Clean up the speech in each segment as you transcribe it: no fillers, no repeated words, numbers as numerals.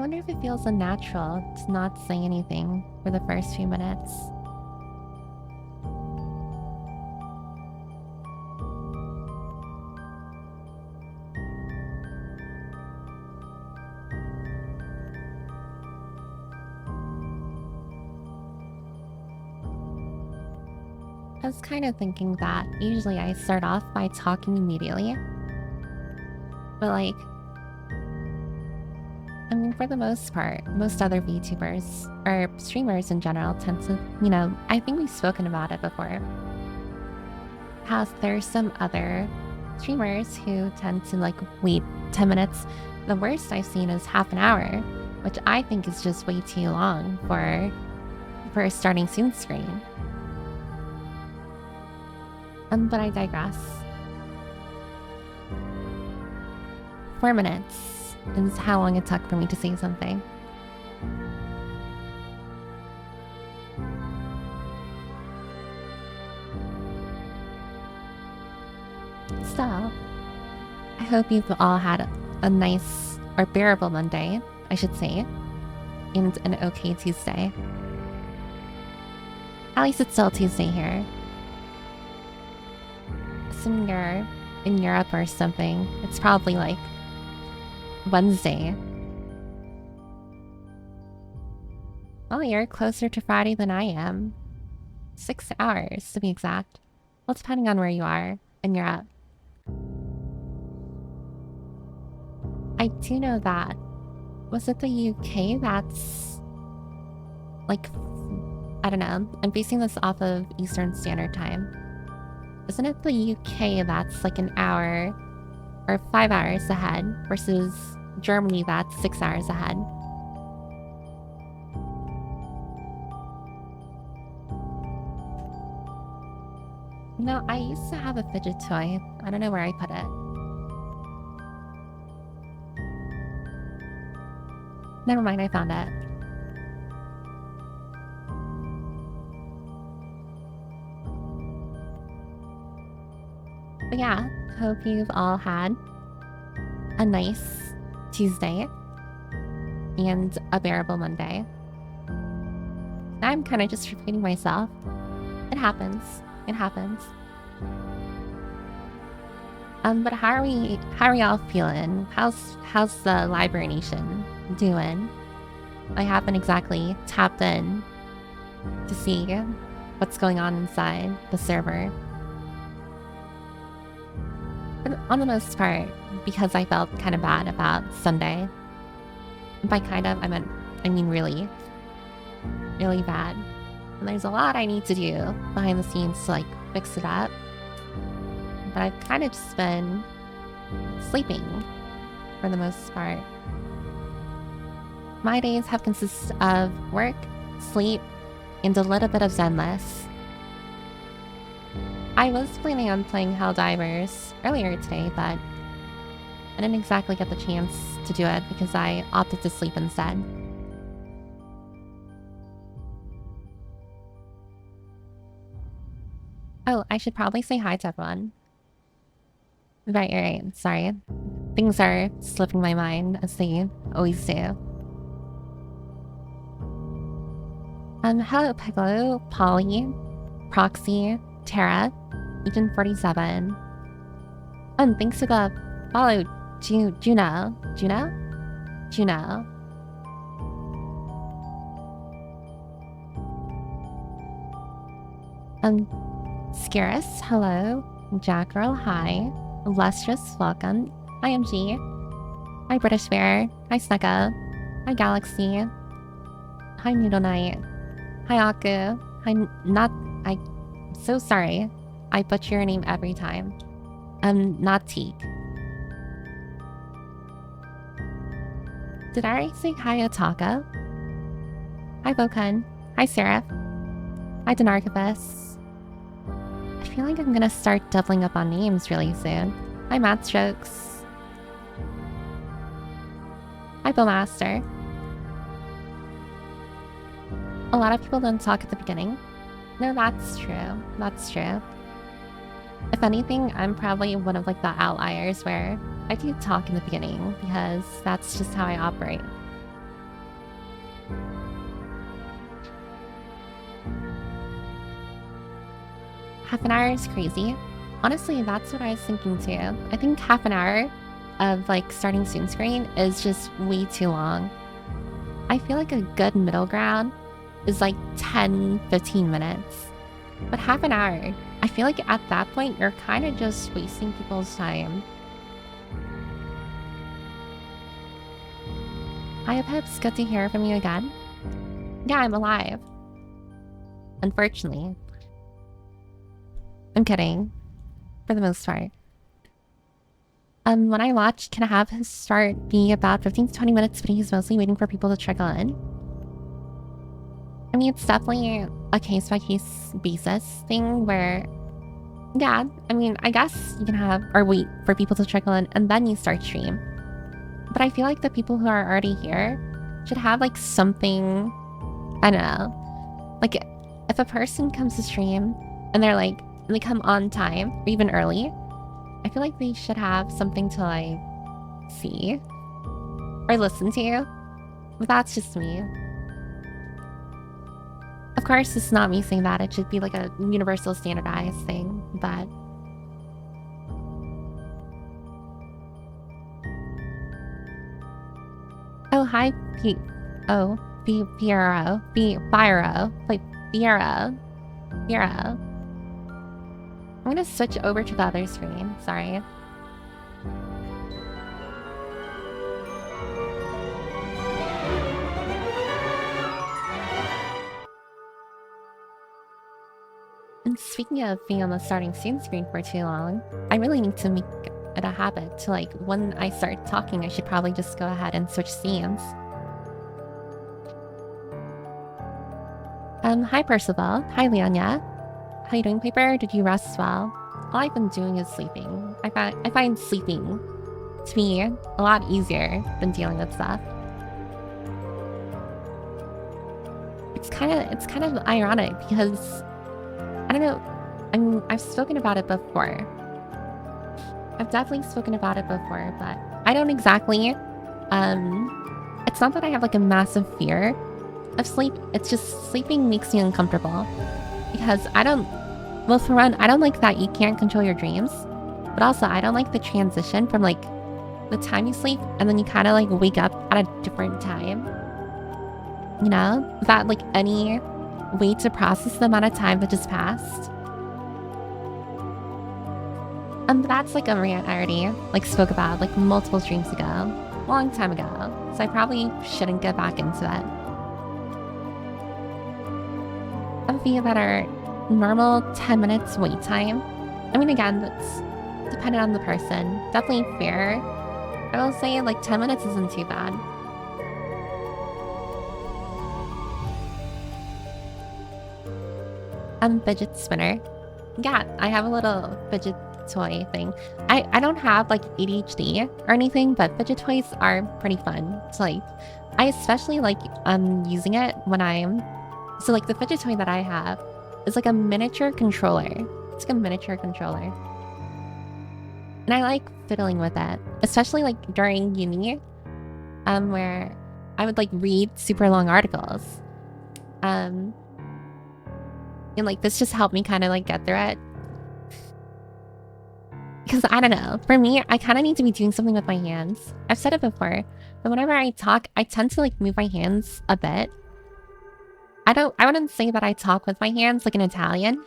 wonder if it feels unnatural to not say anything for the first few minutes. I was kind of thinking that usually I start off by talking immediately, but I mean, for the most part, most other VTubers or streamers in general tend to, I think we've spoken about it before. How there's some other streamers who tend to wait 10 minutes. The worst I've seen is half an hour, which I think is just way too long for a starting soon screen. But I digress. 4 minutes is how long it took for me to say something. So, I hope you've all had a nice or bearable Monday, I should say, and an okay Tuesday. At least it's still Tuesday here. Assuming you're in Europe or something, it's probably Wednesday. Oh, you're closer to Friday than I am. 6 hours, to be exact. Well, depending on where you are in Europe. I do know that. Was it the UK that's... I don't know. I'm basing this off of Eastern Standard Time. Isn't it the UK that's an hour or 5 hours ahead versus Germany that's 6 hours ahead? No, I used to have a fidget toy. I don't know where I put it. Never mind, I found it. But yeah, hope you've all had a nice Tuesday and a bearable Monday. I'm kind of just repeating myself. It happens. It happens. But how are we all feeling? How's the Library Nation doing? I haven't exactly tapped in to see what's going on inside the server. But on the most part, because I felt kind of bad about Sunday. By kind of, I mean really, really bad. And there's a lot I need to do behind the scenes to fix it up. But I've kind of just been sleeping for the most part. My days have consisted of work, sleep, and a little bit of Zenless. I was planning on playing Helldivers earlier today, but I didn't exactly get the chance to do it because I opted to sleep instead. Oh, I should probably say hi to everyone. Right. Sorry. Things are slipping my mind, as they always do. Hello, Piccolo, Polly, Proxy, Tara, Agent 47. Thanks for the follow, Juno. Scarus, hello. Jack Girl, hi. Lustrous, welcome. Hi, MG. Hi, British Bear. Hi, Snecka. Hi, Galaxy. Hi, Noodle Knight. Hi, Aku. I'm so sorry. I butcher your name every time. Not Teak. Did I already say hi, Otaka? Hi, Bokan. Hi, Seraph. Hi, Denarchivus. I feel like I'm gonna start doubling up on names really soon. Hi, Matt Strokes. Hi, Bowmaster. A lot of people don't talk at the beginning. No, that's true. That's true. If anything, I'm probably one of the outliers where I do talk in the beginning because that's just how I operate. Half an hour is crazy. Honestly, that's what I was thinking too. I think half an hour of like starting soon screen is just way too long. I feel like a good middle ground is like 10, 15 minutes. But half an hour, I feel like at that point, you're kind of just wasting people's time. Hi, Pips. Good to hear from you again. Yeah, I'm alive. Unfortunately. I'm kidding. For the most part. When I watch, can I have his start be about 15 to 20 minutes, but he's mostly waiting for people to trickle in? I mean, it's definitely a case-by-case basis thing where, yeah, I mean, I guess you can have, or wait for people to trickle in and then you start stream. But I feel like the people who are already here should have like something, I don't know. Like if a person comes to stream and they're like, they come on time or even early, I feel like they should have something to like see or listen to. But that's just me. Of course, it's not me saying that. It should be like a universal standardized thing, but... Oh, hi, Pete. Oh, Fiero. Firo. Like, Fiero. Fiero. I'm gonna switch over to the other screen. Sorry. And speaking of being on the starting soon screen for too long, I really need to make it a habit to like, when I start talking, I should probably just go ahead and switch scenes. Hi Percival. Hi Leonia. How you doing, Paper? Did you rest well? All I've been doing is sleeping. I find sleeping to be a lot easier than dealing with stuff. It's kind of ironic because I don't know. I mean, I've spoken about it before. I've definitely spoken about it before, but I don't exactly. It's not that I have like a massive fear of sleep. It's just sleeping makes me uncomfortable because I don't. Well, for one, I don't like that you can't control your dreams, but also I don't like the transition from like the time you sleep and then you kind of like wake up at a different time. You know, is that like any way to process the amount of time that just passed? That's like a rant I already like spoke about like multiple streams ago, a long time ago. So I probably shouldn't get back into that. Of you that are normal 10 minutes wait time. I mean, again, that's dependent on the person. Definitely fair. I will say like 10 minutes isn't too bad. Fidget spinner. Yeah, I have a little fidget toy thing. I don't have like ADHD or anything, but fidget toys are pretty fun. It's like, I especially like using it when I'm... So like the fidget toy that I have is like a miniature controller. It's like a miniature controller. And I like fiddling with it, especially like during uni, where I would like read super long articles. And like this just helped me kind of like get through it. Because I don't know, for me, I kind of need to be doing something with my hands. I've said it before, but whenever I talk, I tend to like move my hands a bit. I wouldn't say that I talk with my hands like in Italian,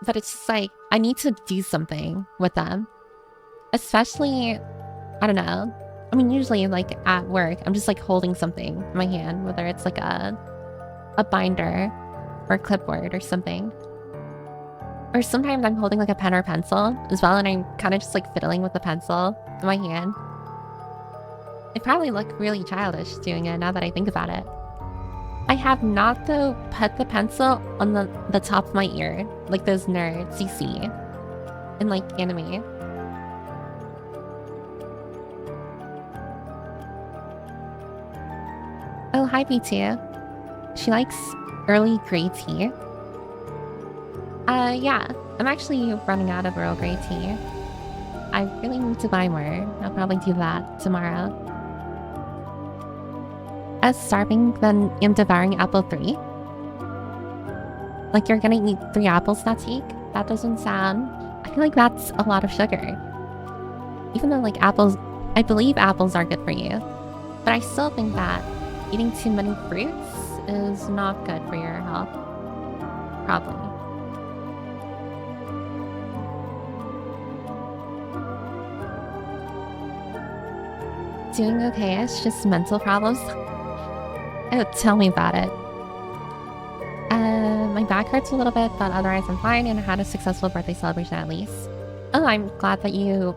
but it's just like, I need to do something with them. Especially, I don't know. I mean, usually like at work, I'm just like holding something in my hand, whether it's like a binder or a clipboard or something. Or sometimes I'm holding like a pen or pencil as well, and I'm kind of just like fiddling with the pencil in my hand. I probably look really childish doing it now that I think about it. I have not, though, put the pencil on the top of my ear, like those nerds you see in like anime. Oh, hi, P2. She likes early grey tea. Yeah, I'm actually running out of Earl Grey tea. I really need to buy more. I'll probably do that tomorrow. As starving, then I'm devouring apple 3. Like you're gonna eat 3 apples that week? That doesn't sound... I feel like that's a lot of sugar. Even though, like, apples... I believe apples are good for you. But I still think that eating too many fruits is not good for your health. Probably. Doing okay, it's just mental problems. Oh, tell me about it. My back hurts a little bit, but otherwise I'm fine and I had a successful birthday celebration at least. Oh, I'm glad that you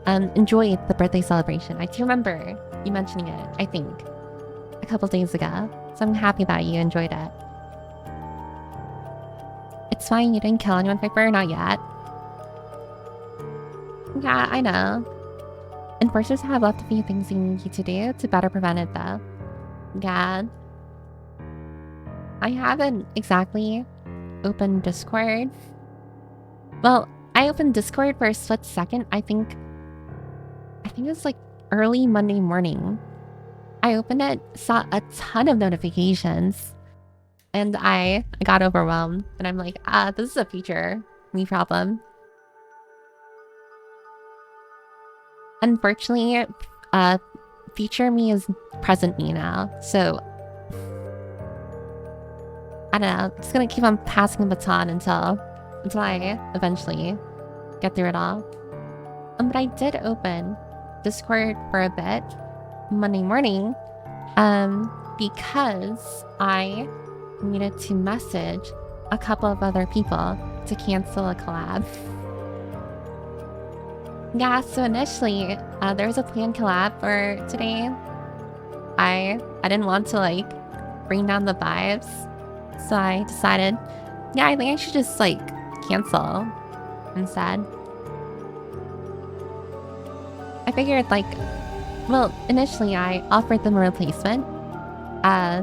enjoyed the birthday celebration. I do remember you mentioning it, I think, a couple days ago. So I'm happy that you enjoyed it. It's fine, you didn't kill anyone, Piper, not yet. Yeah, I know. Enforcers have left a few things you need to do to better prevent it, though. Yeah. I haven't exactly opened Discord. Well, I opened Discord for a split second. I think it was like early Monday morning. I opened it, saw a ton of notifications, and I got overwhelmed. And I'm like, this is a future me problem. Unfortunately, future me is present me now, so I don't know. I'm just gonna keep on passing the baton until I eventually get through it all. But I did open Discord for a bit Monday morning, because I needed to message a couple of other people to cancel a collab. Yeah, so initially, there was a planned collab for today. I didn't want to, like, bring down the vibes. So I decided, yeah, I think I should just, like, cancel instead. I figured, like, well, initially I offered them a replacement. But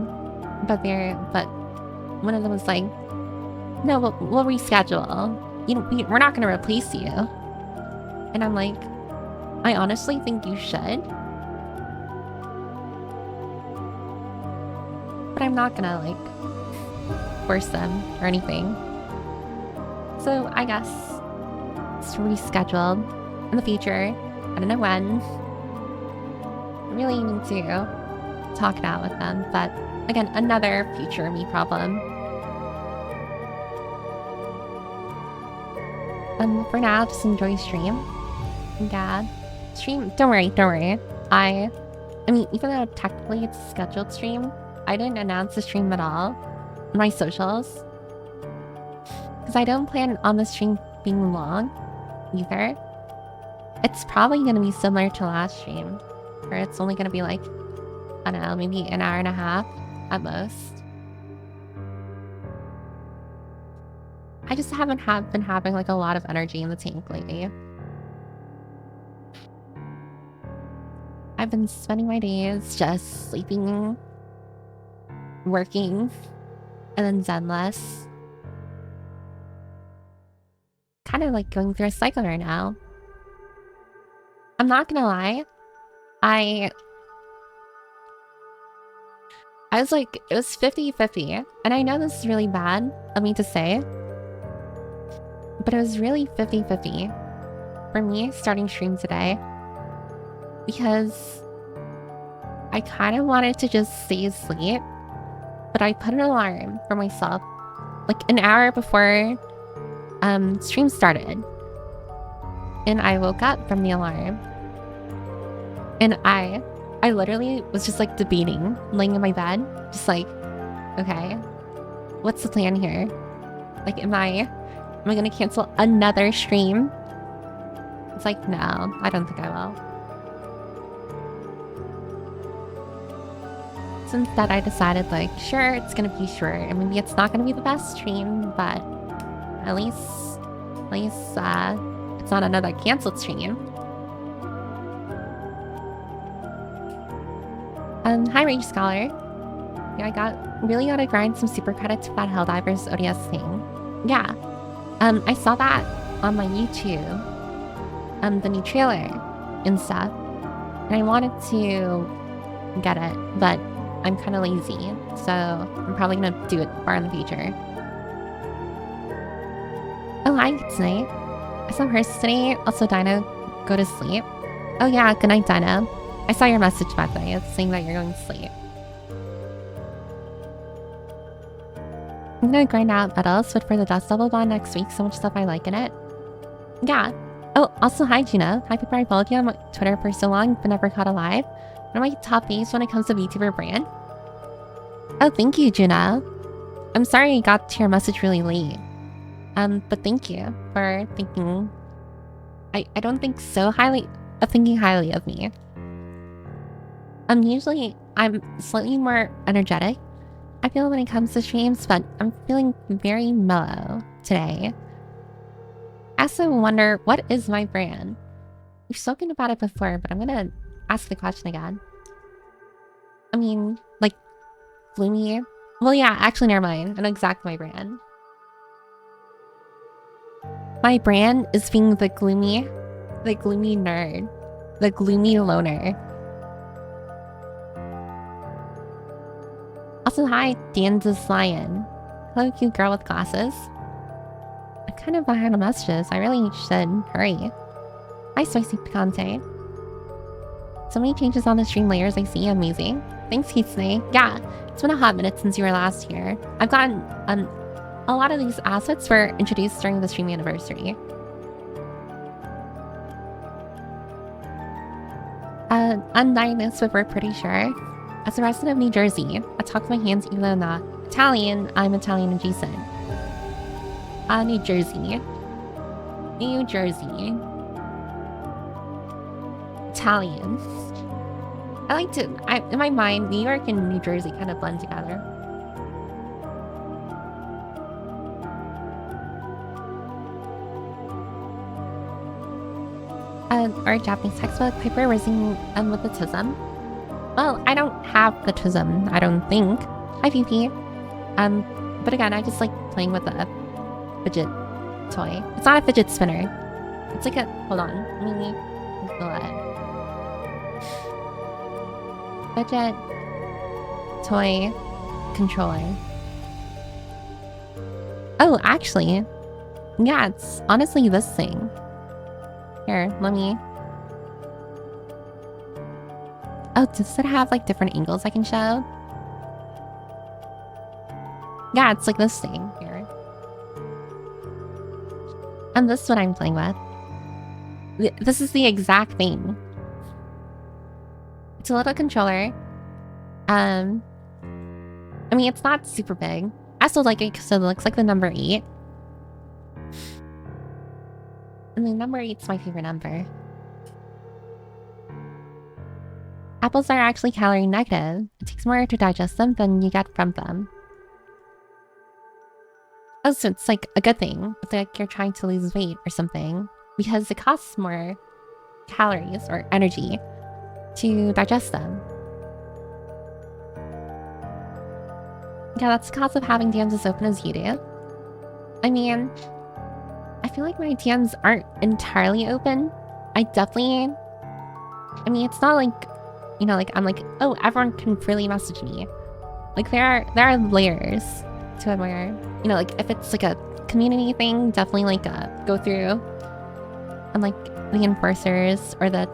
one of them was like, no, we'll reschedule. We're not going to replace you. And I'm like, I honestly think you should. But I'm not gonna, like, force them or anything. So I guess it's rescheduled in the future. I don't know when. I really need to talk it out with them. But again, another future me problem. For now, just enjoy stream. Yeah, stream. Don't worry. I mean, even though technically it's a scheduled stream, I didn't announce the stream at all on my socials because I don't plan on the stream being long either. It's probably going to be similar to last stream, where it's only going to be like, I don't know, maybe an hour and a half at most. I just haven't been having like a lot of energy in the tank lately. I've been spending my days just sleeping, working, and then zenless. Kind of like going through a cycle right now. I'm not gonna lie. I was like, it was 50-50. And I know this is really bad of me to say, but it was really 50-50 for me starting stream today. Because I kind of wanted to just stay asleep, but I put an alarm for myself like an hour before stream started. And I woke up from the alarm. And I literally was just like debating, laying in my bed, just like, okay, what's the plan here? Like, am I gonna cancel another stream? It's like, no, I don't think I will. So instead I decided, like, sure, it's gonna be short, and maybe it's not gonna be the best stream, but at least it's not another canceled stream. Hi, Rage Scholar. Yeah, I really gotta grind some super credits for that Helldivers ODS thing. Yeah. I saw that on my YouTube. The new trailer and stuff. And I wanted to get it, but I'm kind of lazy, so I'm probably gonna do it far in the future. Oh, hi, Kitsune. I saw hers today. Also, Dino, go to sleep. Oh yeah, good night, Dino. I saw your message, by the way. It's saying that you're going to sleep. I'm gonna grind out medals, but for the Dust Devil bond next week. So much stuff I like in it. Yeah. Oh, also, hi, Gina. Hi, Pepper. I followed you on Twitter for so long, but never caught a live. One of my top faves when it comes to VTuber brand. Oh, thank you, Gina. I'm sorry I got to your message really late. But thank you for thinking. I don't think so highly of thinking highly of me. Usually I'm slightly more energetic, I feel, when it comes to streams, but I'm feeling very mellow today. I also wonder, what is my brand? We've spoken about it before, but I'm gonna ask the question again. I mean, like, gloomy? Well, yeah, actually, never mind. I know exactly my brand. My brand is being the gloomy nerd, the gloomy loner. Also, hi, Dan's Lion. Hello, cute girl with glasses. I'm kind of behind on messages. I really should hurry. Hi, Spicy Picante. So many changes on the stream layers I see. Amazing. Thanks, Kitsune. Yeah, it's been a hot minute since you were last here. I've gotten a lot of these assets were introduced during the stream anniversary. Undiagnosed, but we're pretty sure. As a resident of New Jersey, I talk with my hands even though I'm not Italian. I'm Italian adjacent. New Jersey. New Jersey. Italian. I like to, in my mind, New York and New Jersey kind of blend together. Our Japanese textbook, Piper rising with autism. Well, I don't have autism, I don't think. Hi, PP. But again, I just like playing with a fidget toy. It's not a fidget spinner. It's like a, hold on, let me go ahead. Fidget toy controller. Oh, actually, yeah, it's honestly this thing. Here, let me... Oh, does it have like different angles I can show? Yeah, it's like this thing here. And this is what I'm playing with. This is the exact thing. It's a little controller. I mean, it's not super big. I still like it because it looks like the number 8. And the number 8's my favorite number. Apples are actually calorie negative. It takes more to digest them than you get from them. Oh, so it's like a good thing. It's like you're trying to lose weight or something. Because it costs more calories or energy to digest them. Yeah, that's the cause of having DMs as open as you do. I mean, I feel like my DMs aren't entirely open. I mean, it's not like, you know, like I'm like, oh, everyone can freely message me. Like there are layers to it where, you know, like if it's like a community thing, definitely like go through and like the enforcers or the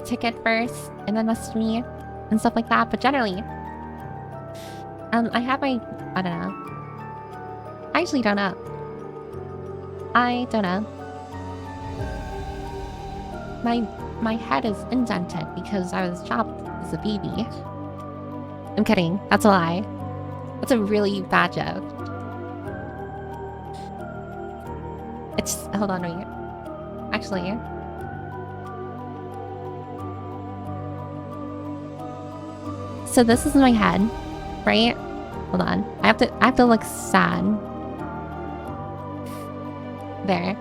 ticket first and then message me and stuff like that. But generally, I have my, I don't know. I actually don't know. I don't know. My head is indented because I was chopped as a baby. I'm kidding. That's a lie. That's a really bad joke. It's... Hold on, wait. Actually... So this is my head, right? Hold on. I have to look sad. There.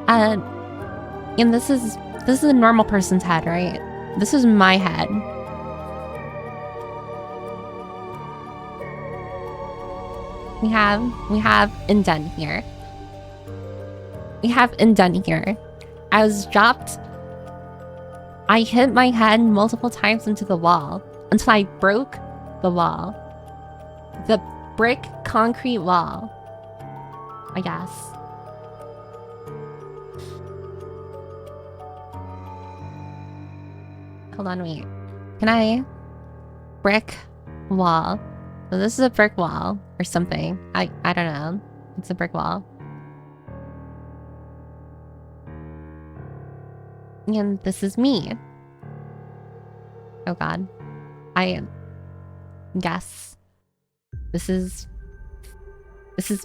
And this is a normal person's head, right? This is my head. We have indent here. We have indent here. I was dropped. I hit my head multiple times into the wall until I broke the wall. The brick concrete wall. I guess. Hold on, wait. Can I... Brick wall. So this is a brick wall or something. I don't know. It's a brick wall. And this is me. Oh god. I guess. This is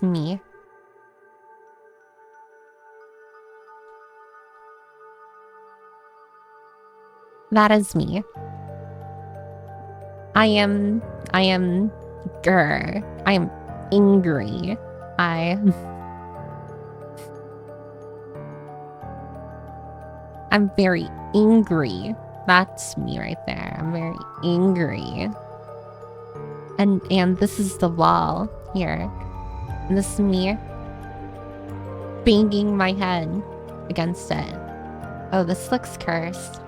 me. That is me. I am grr. I am angry. I'm very angry. That's me right there. I'm very angry. And this is the wall here. And this is me banging my head against it. Oh, this looks cursed.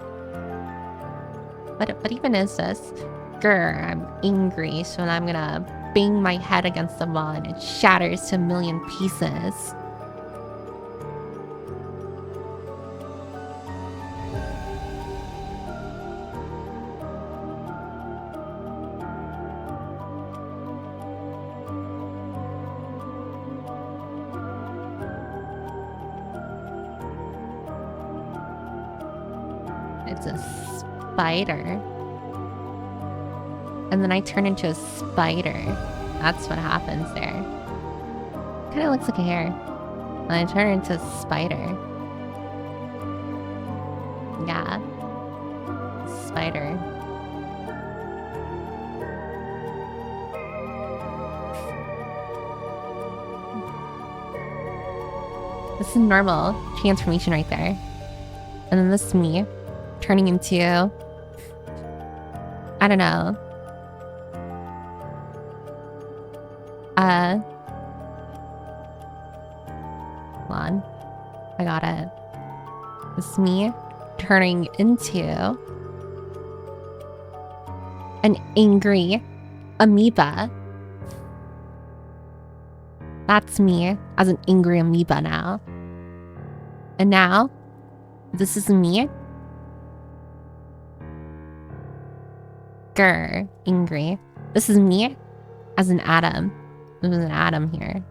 What even is this? Grr, I'm angry, so I'm gonna bang my head against the wall and it shatters to a million pieces. It's a spider. And then I turn into a spider. That's what happens there. Kind of looks like a hair. And I turn into a spider. Yeah. Spider. This is normal transformation right there. And then this is me turning into... I don't know. Hold on. I got it. This is me turning into an angry amoeba. That's me as an angry amoeba now. And now, this is me. Grr, angry. This is me as an atom. There's an atom here.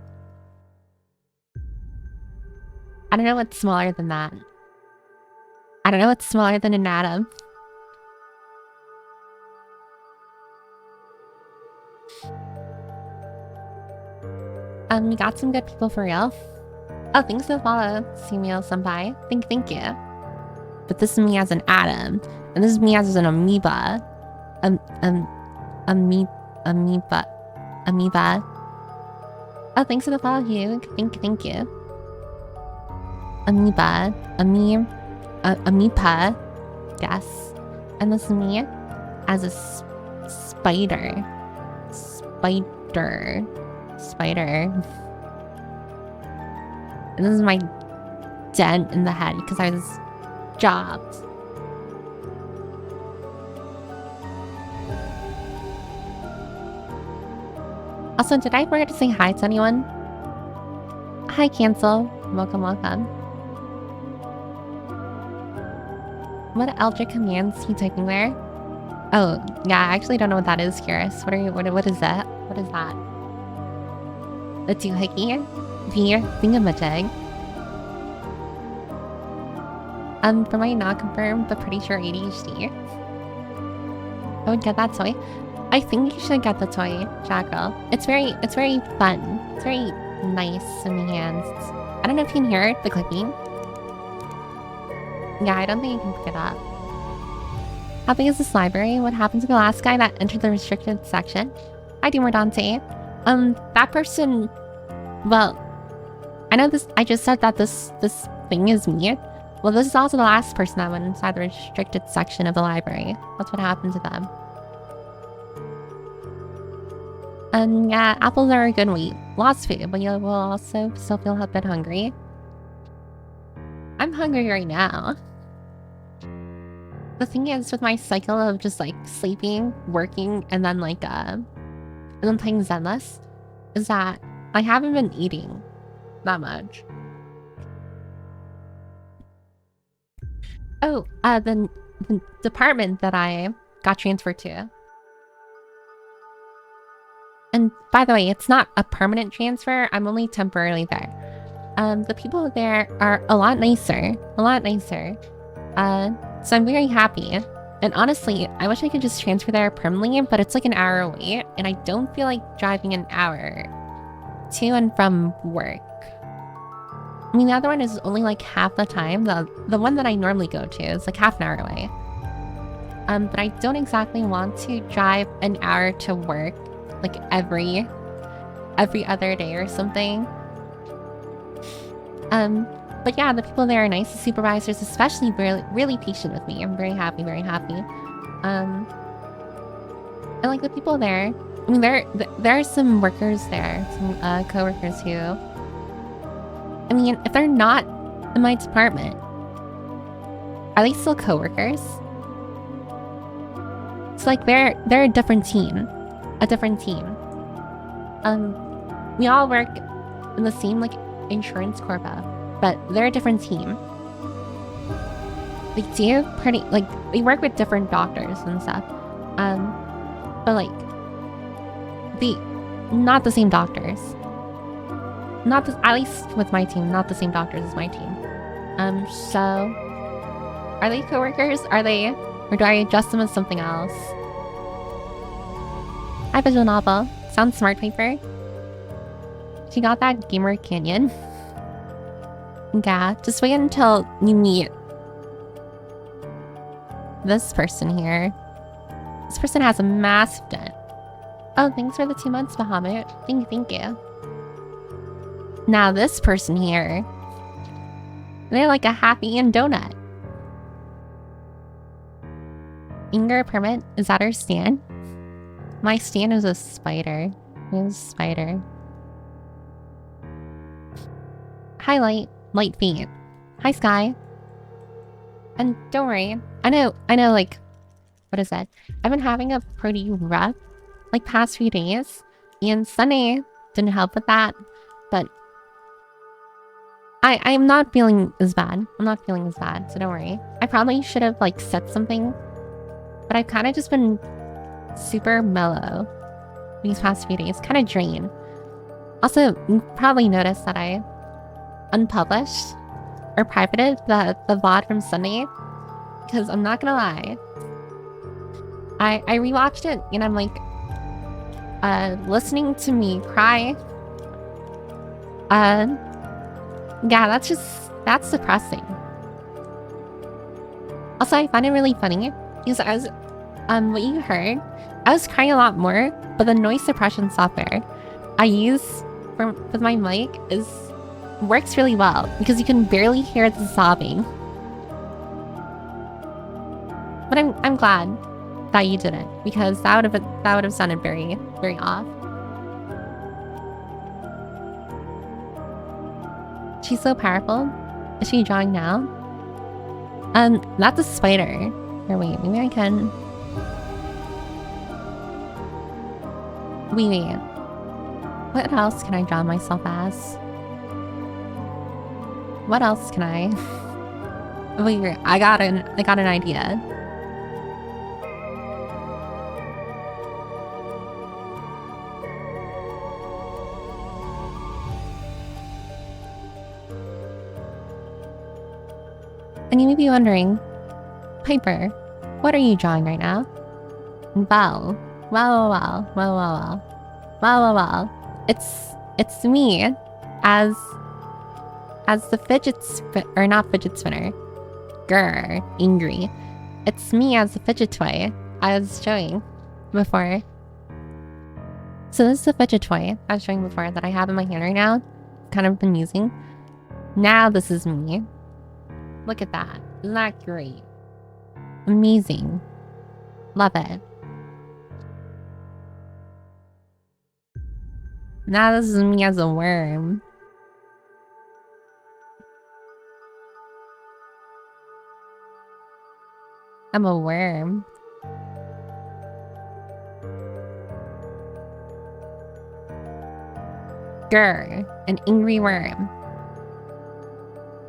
I don't know what's smaller than that. I don't know what's smaller than an atom. We got some good people for real. Oh, thanks for the follow, Samuel Senpai. Thank you. But this is me as an atom, and this is me as an amoeba. Amoeba. Oh, thanks for the follow, Hugh. Thank you. Amoeba. Amoeba. Yes. And this is me as a spider. Spider. And this is my dent in the head because I was jobbed. Also, did I forget to say hi to anyone? Hi, Cancel. Welcome. What Eldritch commands is he typing there? Oh, yeah, I actually don't know what that is, Curious. What is that? What is that? The doohickey? Thingamajig. For my not confirmed, but pretty sure ADHD. I would get that toy. I think you should get the toy, Jackal. It's very fun. It's very nice in the hands. I don't know if you can hear the clicking. Yeah, I don't think you can pick it up. How big is this library? What happened to the last guy that entered the restricted section? Hi, Dante. That person... Well, I know this... I just said that this thing is me. Well, this is also the last person that went inside the restricted section of the library. That's what happened to them. And yeah, apples are a good weight. Lots of food, but you will also still feel a bit hungry. I'm hungry right now. The thing is, with my cycle of just like sleeping, working, and then playing Zenless, is that I haven't been eating. Not much. Oh, the department that I got transferred to. And by the way, it's not a permanent transfer. I'm only temporarily there. The people there are a lot nicer. A lot nicer. So I'm very happy. And honestly, I wish I could just transfer there permanently, but it's like an hour away, and I don't feel like driving an hour to and from work. I mean, the other one is only like half the time. The one that I normally go to is like half an hour away. But I don't exactly want to drive an hour to work, like every other day or something. But yeah, the people there are nice. The supervisors, especially, really patient with me. I'm very happy, very happy. And like the people there, I mean, there are some workers there, some coworkers who, I mean, if they're not in my department, are they still coworkers? It's like they're a different team, We all work in the same like insurance corpa, but they're a different team. They do pretty like they work with different doctors and stuff, but like not the same doctors. Not the, at least with my team, not the same doctors as my team. So are they coworkers? Are they, or do I adjust them as something else? Hi, Visual Novel. Sounds smart, Paper. She got that Gamer Canyon. Yeah, just wait until you meet this person here. This person has a massive dent. Oh, thanks for the 2 months, Bahamut. Thank you. Now this person here, they're like a happy-eaten donut. Inger Permit, is that her stand? My stand is a spider. It is a spider. Hi, Light Feet. Hi, Sky. And don't worry, I know, like, what is that? I've been having a pretty rough, like, past few days, and Sunday didn't help with that, but I'm not feeling as bad. I'm not feeling as bad, so don't worry. I probably should have, like, said something, but I've kind of just been super mellow these past few days, kind of drained. Also, you probably noticed that I unpublished or privated the VOD from Sunday, because I'm not gonna lie, I rewatched it and I'm like, listening to me cry, yeah, that's depressing. Also, I find it really funny because I was, what you heard, I was crying a lot more, but the noise suppression software I use with my mic works really well because you can barely hear the sobbing. But I'm glad that you didn't, because that would have sounded very, very off. She's so powerful. Is she drawing now? That's a spider. Or wait, maybe I can. Wait. What else can I draw myself as? What else can I? Wait, I got an idea. And you may be wondering, Piper, what are you drawing right now? Well. It's me as the not fidget spinner. Grr, angry. It's me as the fidget toy I was showing before. So this is the fidget toy I was showing before that I have in my hand right now. Kind of been using. Now this is me. Look at that. Isn't that great? Amazing. Love it. Now this is me as a worm. I'm a worm. Grr, an angry worm.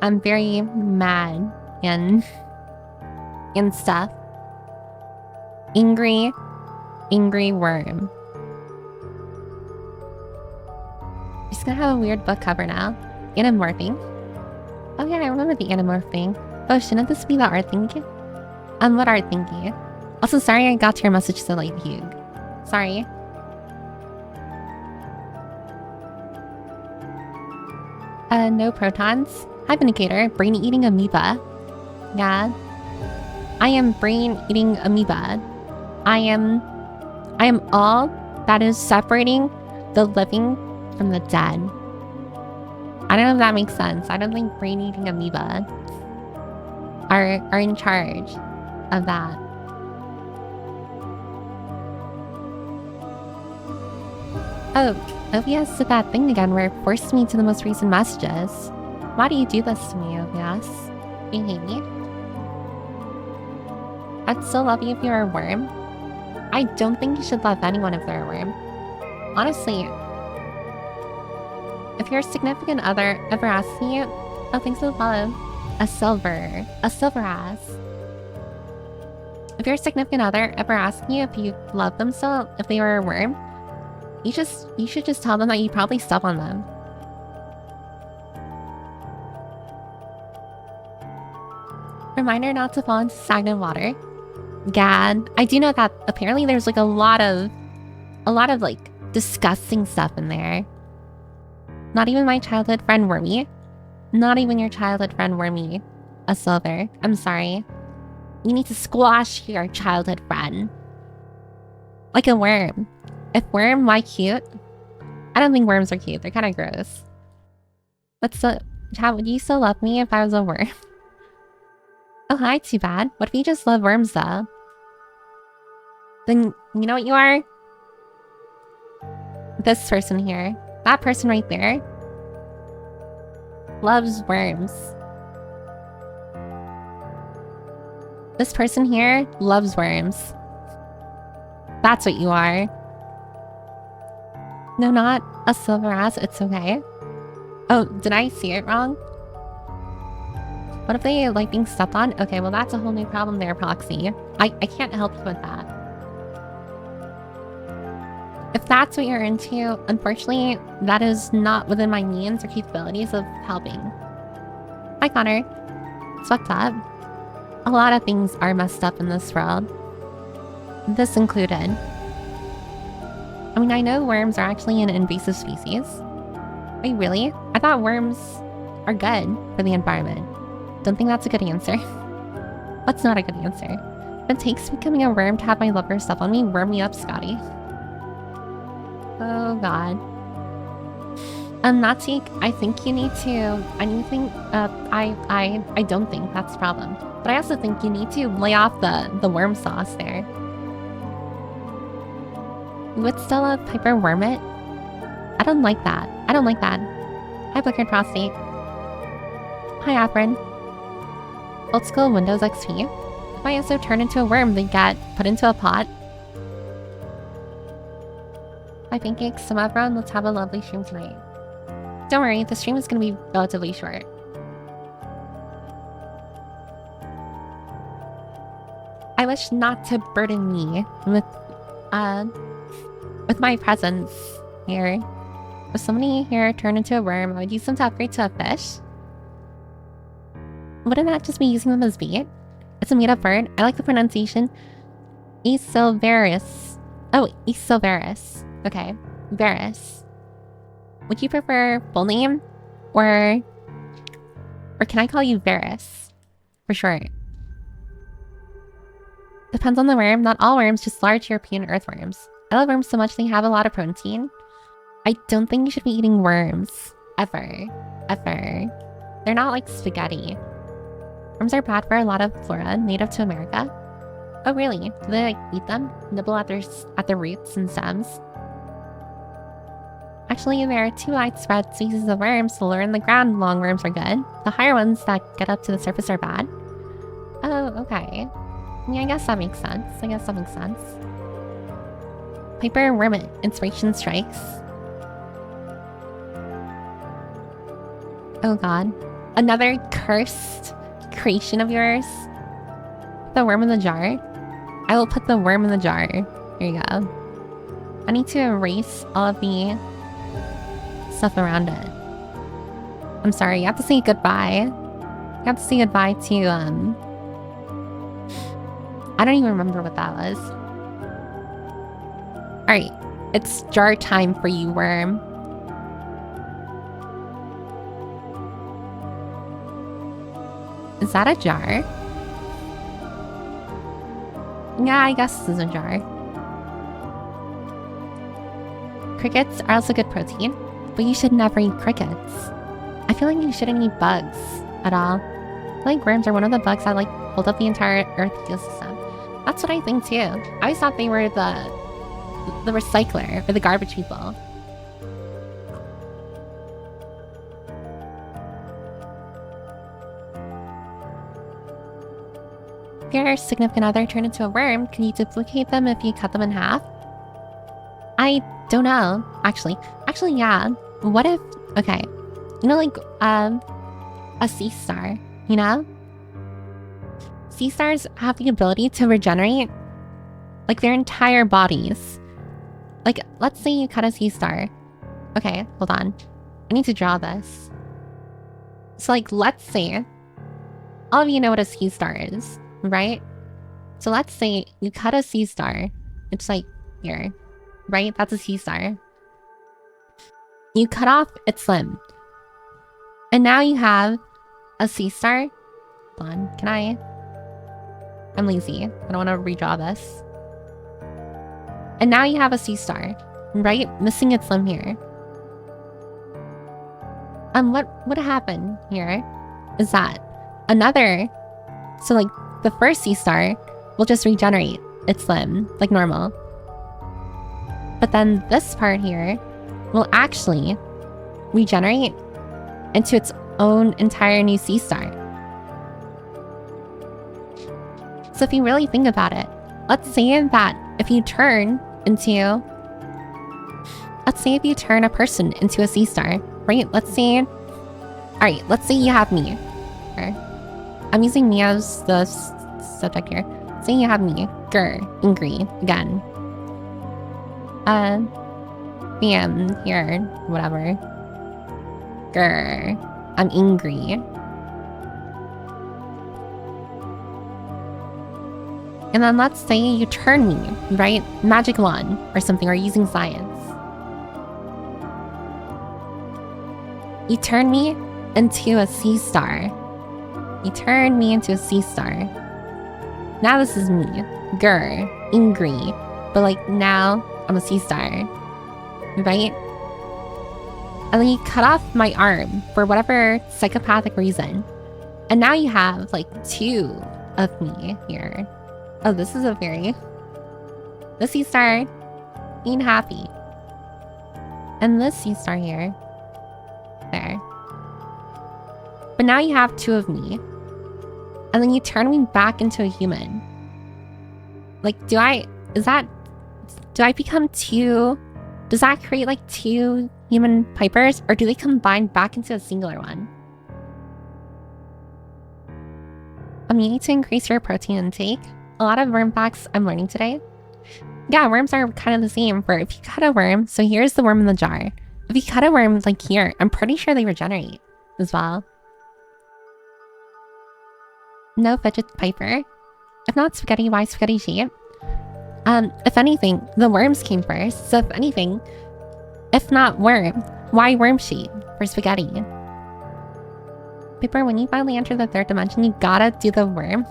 I'm very mad and stuff. Angry worm. She's gonna have a weird book cover now. Anamorphing. Oh yeah, I remember the anamorph thing. Oh, shouldn't this be the art thingy? What art thingy? Also, sorry I got to your message so late, Hugh. Sorry. No protons. Hi, Vindicator. Brain-eating amoeba. Yeah. I am brain-eating amoeba. I am all that is separating the living from the dead. I don't know if that makes sense. I don't think brain-eating amoeba are in charge of that. Oh, OBS did that thing again where it forced me to the most recent messages. Why do you do this to me, OBS? You hate me? I'd still love you if you were a worm. I don't think you should love anyone if they're a worm. Honestly, if your significant other ever asks you, oh, thanks for the follow. A silver ass. If your significant other ever asks you if you love them still, if they were a worm, you should just tell them that you probably step on them. Reminder not to fall into stagnant water. Gad. I do know that apparently there's like a lot of like disgusting stuff in there. Not even my childhood friend Wormy. Not even your childhood friend Wormy. A silver. I'm sorry. You need to squash your childhood friend. Like a worm. If worm, why cute? I don't think worms are cute. They're kind of gross. But so, would you still love me if I was a worm? Oh, hi, too bad. What if you just love worms, though? Then, you know what you are? This person here. That person right there. Loves worms. This person here loves worms. That's what you are. No, not a silver ass. It's okay. Oh, did I see it wrong? What if they like being stepped on? Okay, well that's a whole new problem there, Proxy. I can't help you with that. If that's what you're into, unfortunately, that is not within my means or capabilities of helping. Hi, Connor. It's fucked up. A lot of things are messed up in this world. This included. I mean, I know worms are actually an invasive species. Wait, really? I thought worms are good for the environment. Don't think that's a good answer. What's not a good answer? If it takes becoming a worm to have my lover step on me, worm me up, Scotty. Oh god. Natik, I think you need to... I don't think that's the problem. But I also think you need to lay off the worm sauce there. Would Stella Piper worm it? I don't like that. I don't like that. Hi, Blickard Prostate. Hi, Afrin. Old school Windows XP. If I also turn into a worm, then get put into a pot. Hi, Pancakes. So everyone, let's have a lovely stream tonight. Don't worry, the stream is going to be relatively short. I wish not to burden me with my presence here. If somebody here turned into a worm, I would use them to upgrade to a fish. Wouldn't that just be using them as bait? It's a made-up bird. I like the pronunciation. Esilverus. Oh, Esilverus. Okay. Varus. Would you prefer full name? Or can I call you Varus? For short. Depends on the worm. Not all worms, just large European earthworms. I love worms so much they have a lot of protein. I don't think you should be eating worms. Ever. Ever. They're not like spaghetti. Worms are bad for a lot of flora native to America. Oh really? Do they like eat them? Nibble at their roots and stems? Actually, there are two widespread species of worms. The lower in the ground long worms are good. The higher ones that get up to the surface are bad. Oh, okay. Yeah, I guess that makes sense. Piper Wormit. Inspiration strikes. Oh god. Another cursed creation of yours. The worm in the jar. I will put the worm in the jar. Here you go. I need to erase all of the stuff around it. I'm sorry, you have to say goodbye. You have to say goodbye to, I don't even remember what that was. Alright, it's jar time for you, worm. Is that a jar? Yeah, I guess this is a jar. Crickets are also good protein, but you should never eat crickets. I feel like you shouldn't eat bugs at all. I feel like worms are one of the bugs that like hold up the entire Earth ecosystem. That's what I think too. I always thought they were the recycler or the garbage people. If your significant other turned into a worm, can you duplicate them if you cut them in half? I don't know, actually. Actually, yeah. What if, okay, you know, like, a sea star, you know? Sea stars have the ability to regenerate, like, their entire bodies. Like, let's say you cut a sea star. Okay, hold on. I need to draw this. So, like, let's say, all of you know what a sea star is, right? So let's say you cut a sea star. It's like here, right? That's a sea star. You cut off its limb. And now you have a sea star. Hold on, can I? I'm lazy. I don't want to redraw this. And now you have a sea star, right? Missing its limb here. What would happen here is that another, so like the first sea star will just regenerate its limb like normal. But then this part here will actually regenerate into its own entire new sea star. So if you really think about it, let's say that if you turn a person into a sea star, right? Let's say you have me. Okay. I'm using me as the subject here. Say you have me, angry, again. Bam, here, whatever. I'm angry. And then let's say you turn me, right? Magic wand or something, or using science. You turn me into a sea star. You turn me into a sea star. Now this is me, angry. But like now I'm a sea star, right? And then you cut off my arm for whatever psychopathic reason. And now you have like two of me here. Oh, this is the sea star being happy. And this sea star here. There. But now you have two of me. And then you turn me back into a human. Like, do I become two? Does that create like two human Pipers? Or do they combine back into a singular one? You need to increase your protein intake. A lot of worm facts I'm learning today. Yeah, worms are kind of the same. For if you cut a worm, so here's the worm in the jar. If you cut a worm like here, I'm pretty sure they regenerate as well. No fidget Piper. If not spaghetti, why spaghetti shape? If anything, the worms came first. So if anything, if not worm, why worm shape for spaghetti? Piper, when you finally enter the third dimension, you gotta do the worm.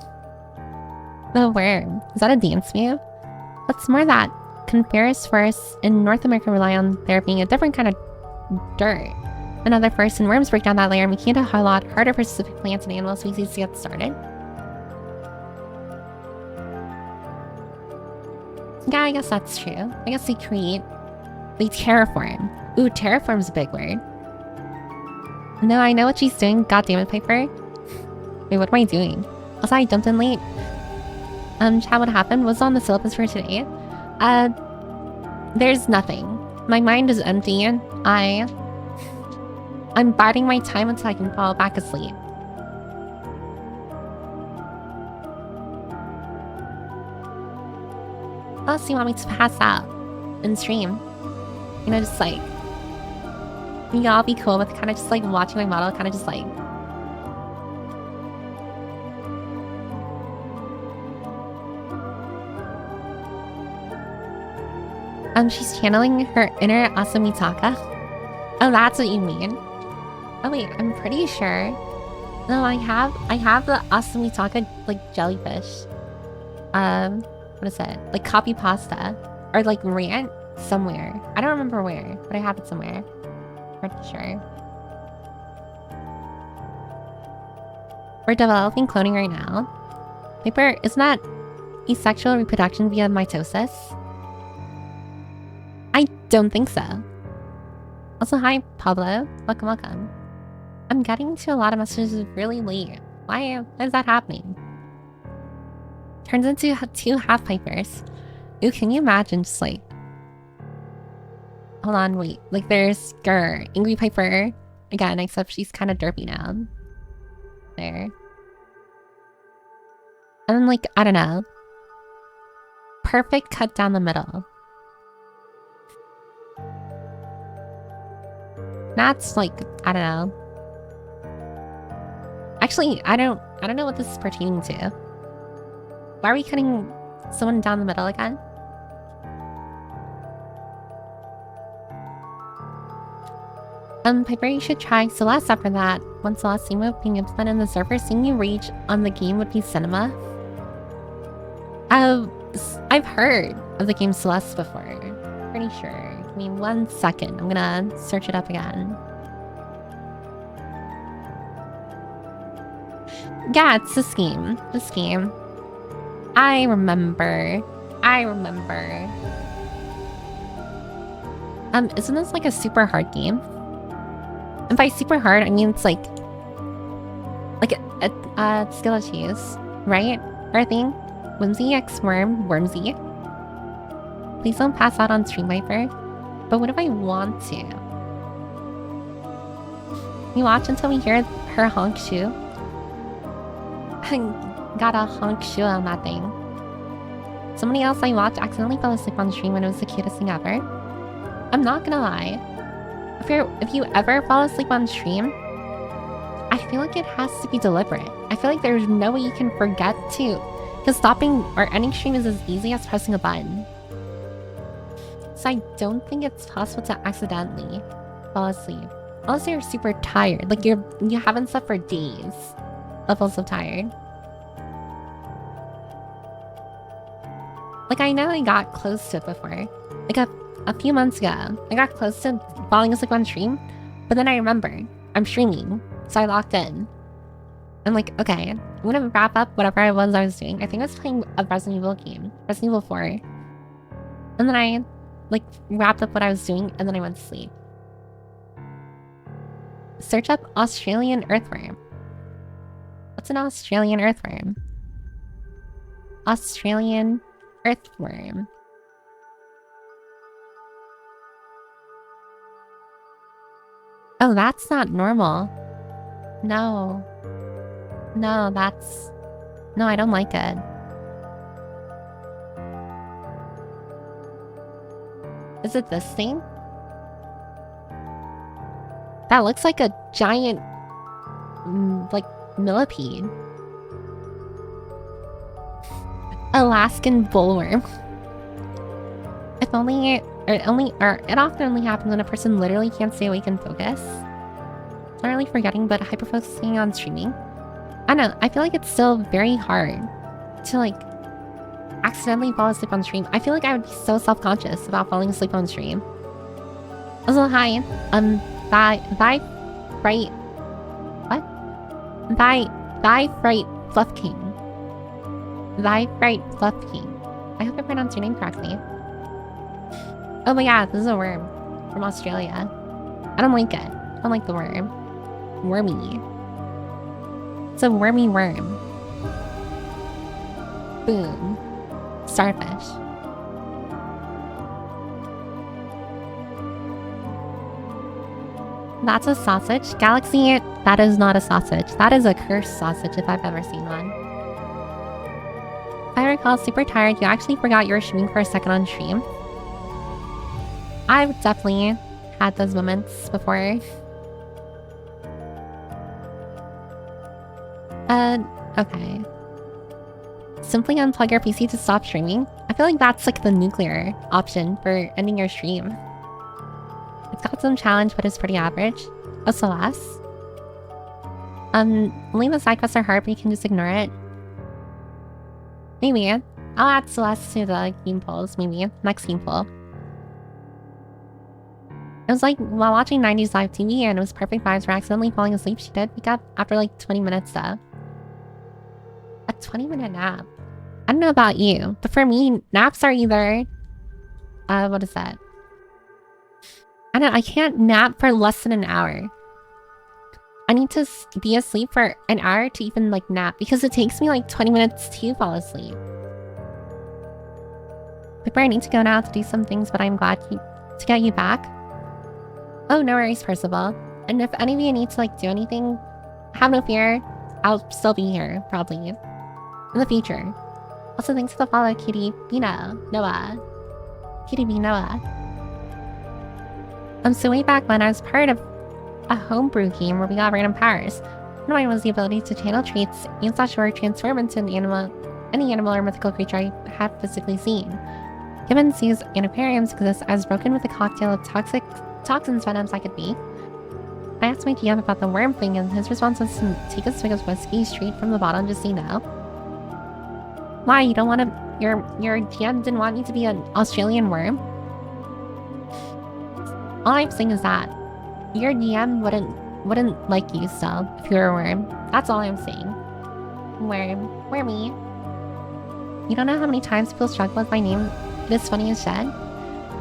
The worm. Is that a dance move? What's more, that coniferative forests in North America rely on there being a different kind of dirt. Another first, and worms break down that layer, making it a whole lot harder for specific plants and animal species to get started. Yeah, I guess that's true. I guess they terraform. Ooh, terraform's a big word. No, I know what she's doing. God damn it, Piper. Wait, what am I doing? Also, I jumped in late. Chat, what happened? What's on the syllabus for today? There's nothing. My mind is empty. I'm biding my time until I can fall back asleep. What else do you want me to pass out and stream? You know, just like, you can all be cool with kind of just like watching my model, kind of just like. She's channeling her inner Asumitaka. Oh, that's what you mean. Oh wait, I'm pretty sure. No, I have the Asumitaka like jellyfish. What is it? Like copy pasta or like rant somewhere. I don't remember where, but I have it somewhere. Pretty sure. We're developing cloning right now. Paper, isn't that asexual reproduction via mitosis? I don't think so. Also, hi, Pablo. Welcome, welcome. I'm getting to a lot of messages really late. Why is that happening? Turns into 2 half pipers. Ooh, can you imagine just like... Hold on, wait. Like there's Grr, Angry Piper. Again, except she's kind of derpy now. There. And then like, I don't know. Perfect cut down the middle. That's like, I don't know. Actually, I don't know what this is pertaining to. Why are we cutting someone down the middle again? Piper, you should try Celeste after that. One Celeste theme being implemented in the server, seeing you reach on the game would be cinema. I've heard of the game Celeste before. Pretty sure. Give me 1 second. I'm gonna search it up again. Yeah, it's this game. This game. I remember. Isn't this like a super hard game? And by super hard, I mean it's like a skill issues, right? Or a thing? Whimsy X Worm, Wormsy. Please don't pass out on Stream Viper. But what if I want to? You watch until we hear her honk shoe. Got a honk shoe on that thing. Somebody else I watched accidentally fell asleep on stream when it was the cutest thing ever. I'm not gonna lie. If you ever fall asleep on stream, I feel like it has to be deliberate. I feel like there's no way you can forget to. Because stopping or ending stream is as easy as pressing a button. So I don't think it's possible to accidentally fall asleep. Unless you're super tired. Like you haven't slept for days. Levels of tired. Like I know I got close to it before. Like a few months ago. I got close to falling asleep on stream. But then I remembered. I'm streaming. So I locked in. I'm like, okay, I'm gonna wrap up whatever I was doing. I think I was playing a Resident Evil game. Resident Evil 4. And then I like wrapped up what I was doing and then I went to sleep. Search up Australian earthworm. What's an Australian earthworm? Australian earthworm. Oh, that's not normal. No. No, that's... No, I don't like it. Is it this thing? That looks like a giant... like, millipede. Alaskan bullworm. If only... it often only happens when a person literally can't stay awake and focus. It's not really forgetting, but hyper-focusing on streaming. I don't know, I feel like it's still very hard to like accidentally fall asleep on stream. I feel like I would be so self-conscious about falling asleep on stream. Also, hi, Thy Fright... What? Thy Fright Fluff King. Thy Fright Fluff King. I hope I pronounced your name correctly. Oh my god, this is a worm from Australia. I don't like it. I don't like the worm. Wormy. It's a wormy worm. Boom. Starfish. That's a sausage. Galaxy, that is not a sausage. That is a cursed sausage if I've ever seen one. If I recall, super tired, you actually forgot you were streaming for a second on stream. I've definitely had those moments before. Okay. Simply unplug your PC to stop streaming. I feel like that's like the nuclear option for ending your stream. It's got some challenge, but it's pretty average. SOS. Only the side quests are hard, but you can just ignore it. Maybe. I'll add Celeste to the game polls, maybe. Next game poll. It was like while watching 90s live TV and it was perfect vibes for accidentally falling asleep. She did wake up after like 20 minutes though. A 20-minute nap. I don't know about you, but for me, naps are either... what is that? I can't nap for less than an hour. I need to be asleep for an hour to even like nap because it takes me like 20 minutes to fall asleep. Pipper, I need to go now to do some things, but I'm glad to get you back. Oh, no worries, Percival. And if any of you need to like do anything, have no fear. I'll still be here, probably. In the future. Also, thanks for the follow, Kitty Bina Noah. Kitty B Noah. So way back when I was part of a homebrew game where we got random powers. One of mine was the ability to channel traits and /or transform into any animal or mythical creature I had physically seen. Given Sue's anapariums exist as broken with a cocktail of toxins venoms I could be. I asked my GM about the worm thing and his response was to take a swig of whiskey straight from the bottle just so you know. Why, you don't want to... Your GM didn't want me to be an Australian worm? All I'm saying is that your GM wouldn't like you still if you were a worm. That's all I'm saying. Wormy. You don't know how many times people struggle with my name. It is funny as shit.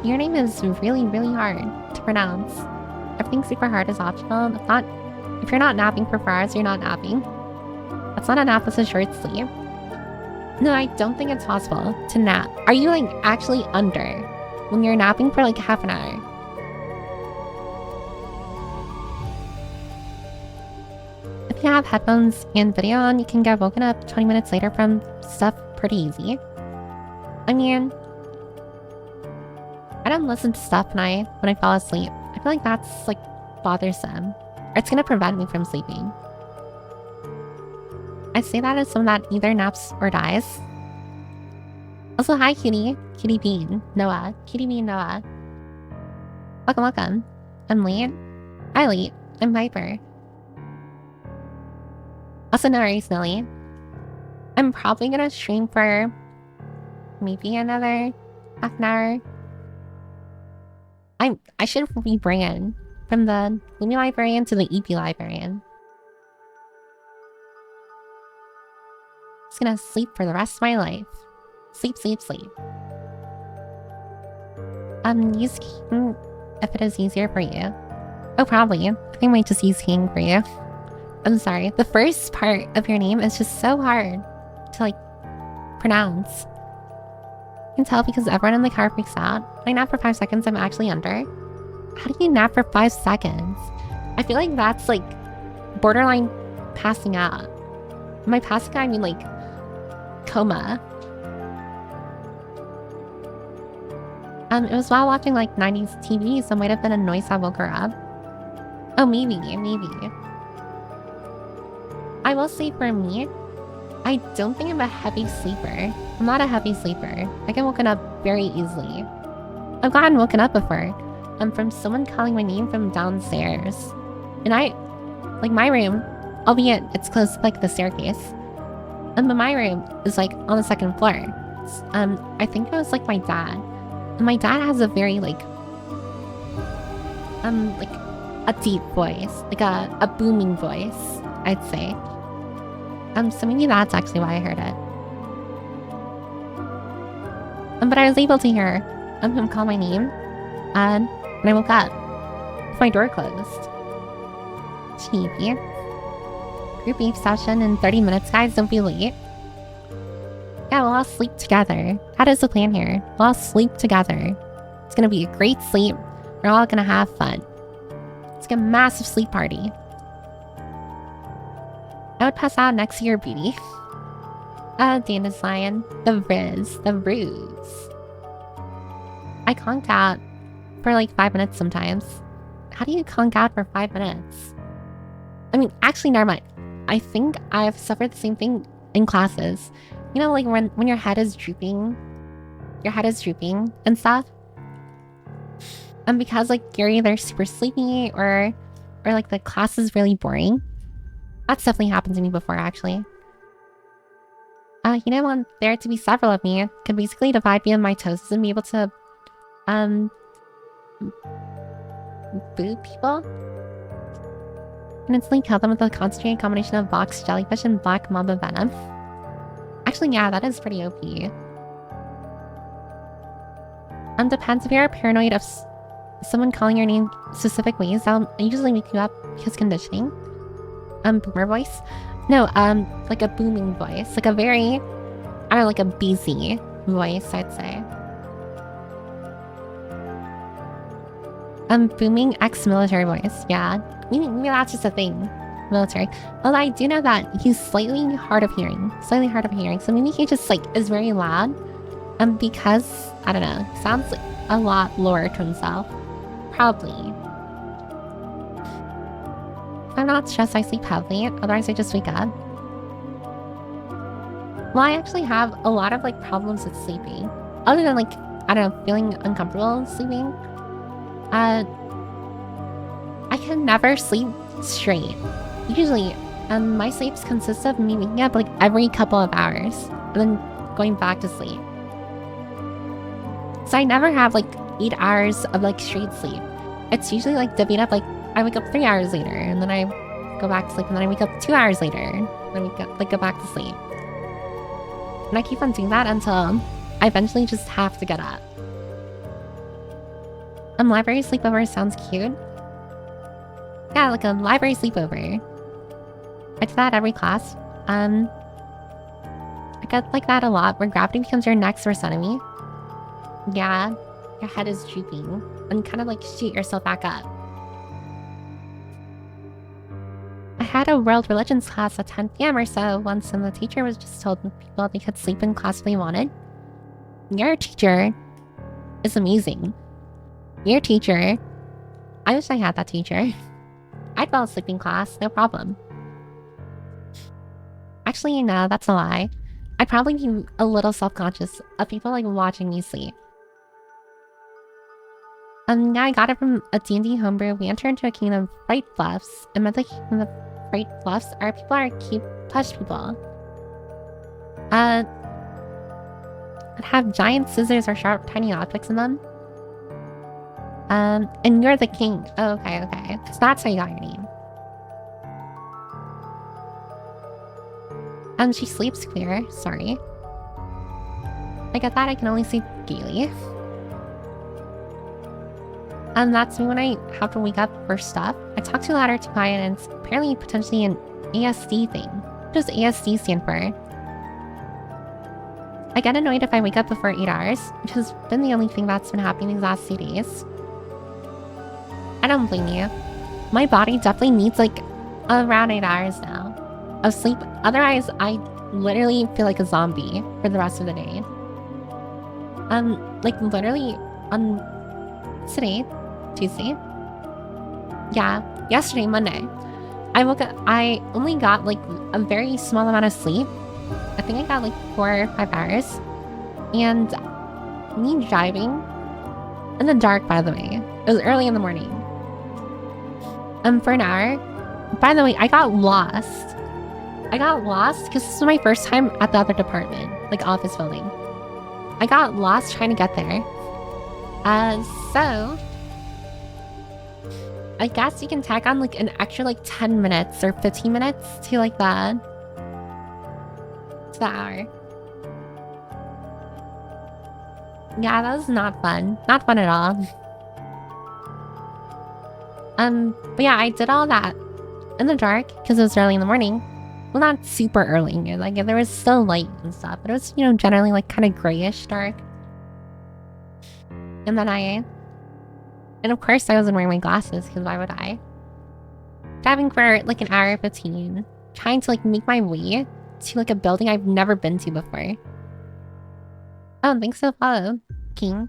Your name is really, really hard to pronounce. Everything super hard is optional. If you're not napping for 4 hours, you're not napping. That's not a nap, that's a short sleep. No, I don't think it's possible to nap. Are you like actually under when you're napping for like half an hour? If you have headphones and video on, you can get woken up 20 minutes later from stuff pretty easy. I mean, I don't listen to stuff when I fall asleep. I feel like that's like bothersome. Or it's gonna prevent me from sleeping. I say that as someone that either naps or dies. Also, hi Kitty Bean Noah. Kitty Bean Noah. Welcome. I'm Lee. Hi Lee. I'm Viper. Also, no worries, Nelly. I'm probably gonna stream for maybe another half an hour. I should rebrand from the Lumi Librarian to the EP Librarian. Just gonna sleep for the rest of my life. Sleep. Use King if it is easier for you. Oh, probably. I think I might just use King for you. I'm sorry. The first part of your name is just so hard to like pronounce. I can tell because everyone in the car freaks out. When I nap for 5 seconds, I'm actually under. How do you nap for 5 seconds? I feel like that's like borderline passing out. By passing out, I mean like coma. It was while watching like 90s TV, so it might have been a noise that woke her up. Oh, maybe. I will say for me, I don't think I'm a heavy sleeper. I'm not a heavy sleeper. I get woken up very easily. I've gotten woken up before. From someone calling my name from downstairs. And my room, albeit it's close to like the staircase. But my room is like on the 2nd floor. I think it was like my dad. And my dad has a very like a deep voice. Like a booming voice, I'd say. So maybe that's actually why I heard it. But I was able to hear him call my name. And I woke up with my door closed. Cheapy. Group beef session in 30 minutes, guys. Don't be late. Yeah, we'll all sleep together. That is the plan here. We'll all sleep together. It's gonna be a great sleep. We're all gonna have fun. It's like a massive sleep party. I would pass out next to your beauty. Dana's lion. The ruse. I conked out for like 5 minutes sometimes. How do you conk out for 5 minutes? I mean, actually, never mind. I think I've suffered the same thing in classes. You know, like when your head is drooping and stuff. And because like you're either super sleepy or like the class is really boring. That's definitely happened to me before, actually. You know, want there to be several of me could basically divide me and my toes and be able to boo people and instantly kill them with a concentrated combination of box jellyfish and black mamba venom. Actually, yeah, that is pretty OP. Depends if you're paranoid of someone calling your name specific ways. I'll usually wake you up because conditioning. Boomer voice? No, like a booming voice. Like a very, I don't know, like a busy voice, I'd say. Booming ex-military voice. Yeah, maybe that's just a thing. Military. Although I do know that he's slightly hard of hearing. So maybe he just like is very loud. Because I don't know, sounds like a lot lower to himself. Probably. If I'm not stressed, I sleep heavily. Otherwise, I just wake up. Well, I actually have a lot of like problems with sleeping. Other than like, I don't know, feeling uncomfortable sleeping. I can never sleep straight. Usually, my sleeps consist of me waking up like every couple of hours and then going back to sleep. So I never have like 8 hours of like straight sleep. It's usually like divvied up, like I wake up 3 hours later and then I go back to sleep and then I wake up 2 hours later and then go back to sleep. And I keep on doing that until I eventually just have to get up. Library sleepover sounds cute. Yeah, like a library sleepover. I do that every class. I get like that a lot where gravity becomes your next worst enemy. Yeah, your head is drooping and kind of like shoot yourself back up. I had a world religions class at 10 p.m. or so once and the teacher was just told people they could sleep in class if they wanted. Your teacher is amazing. Your teacher, I wish I had that teacher. I'd fall asleep in class, no problem. Actually, no, that's a lie. I'd probably be a little self-conscious of people like watching me sleep. Yeah, I got it from a D&D homebrew. We enter into a kingdom of fright fluffs. And by the kingdom of fright fluffs are people are cute plush people. That have giant scissors or sharp tiny objects in them. And you're the king. Oh, okay. So that's how you got your name. She sleeps clear. Sorry. Like at that, I can only sleep gaily. And that's me when I have to wake up for stuff. I talk too loud or too quiet, and it's apparently potentially an ASD thing. What does ASD stand for? I get annoyed if I wake up before 8 hours, which has been the only thing that's been happening these last 2 days. I don't blame you. My body definitely needs like around 8 hours now of sleep. Otherwise, I literally feel like a zombie for the rest of the day. Like literally on today, Tuesday. Yeah, yesterday, Monday. I woke up, I only got like a very small amount of sleep. I think I got like 4 or 5 hours. And me driving in the dark, by the way. It was early in the morning. For an hour. By the way, I got lost. Because this was my first time at the other department, like office building. I got lost trying to get there. So I guess you can tack on like an extra like 10 minutes or 15 minutes to like the hour. Yeah, that was not fun. Not fun at all. But yeah, I did all that in the dark because it was early in the morning. Well, not super early. Like there was still light and stuff, but it was, you know, generally like kind of grayish dark. And then and of course I wasn't wearing my glasses because why would I? Driving for like an hour 15. Trying to like make my way to like a building I've never been to before. Oh, thanks for the follow, King.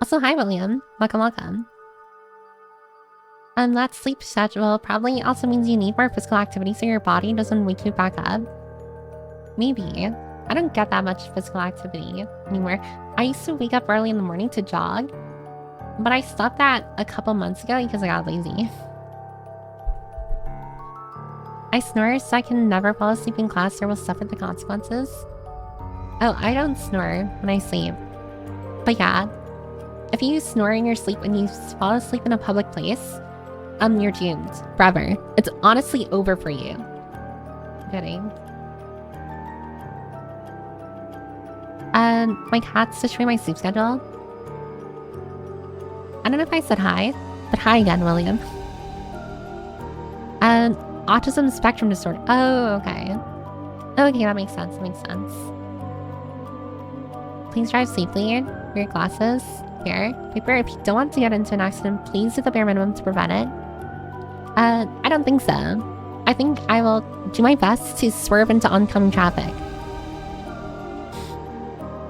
Also, hi, William. Welcome, welcome. That sleep schedule probably also means you need more physical activity so your body doesn't wake you back up. Maybe. I don't get that much physical activity anymore. I used to wake up early in the morning to jog, but I stopped that a couple months ago because I got lazy. I snore so I can never fall asleep in class or will suffer the consequences. Oh, I don't snore when I sleep. But yeah, if you snore in your sleep and you fall asleep in a public place, you're doomed forever. It's honestly over for you. Kidding. My cat's destroying my sleep schedule. I don't know if I said hi, but hi again, William. Autism spectrum disorder. Oh, okay. Okay, that makes sense. That makes sense. Please drive safely. Wear your glasses. Here. Piper, if you don't want to get into an accident, please do the bare minimum to prevent it. I don't think so. I think I will do my best to swerve into oncoming traffic.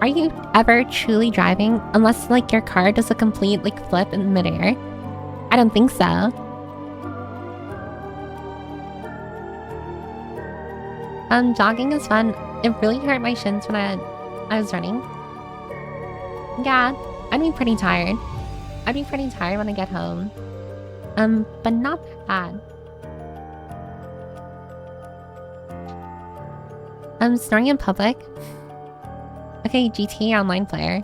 Are you ever truly driving unless like your car does a complete like flip in midair? I don't think so. Jogging is fun. It really hurt my shins when I was running. Yeah, I'd be pretty tired. I'd be pretty tired when I get home. But not bad. Snoring in public. Okay, GTA Online player.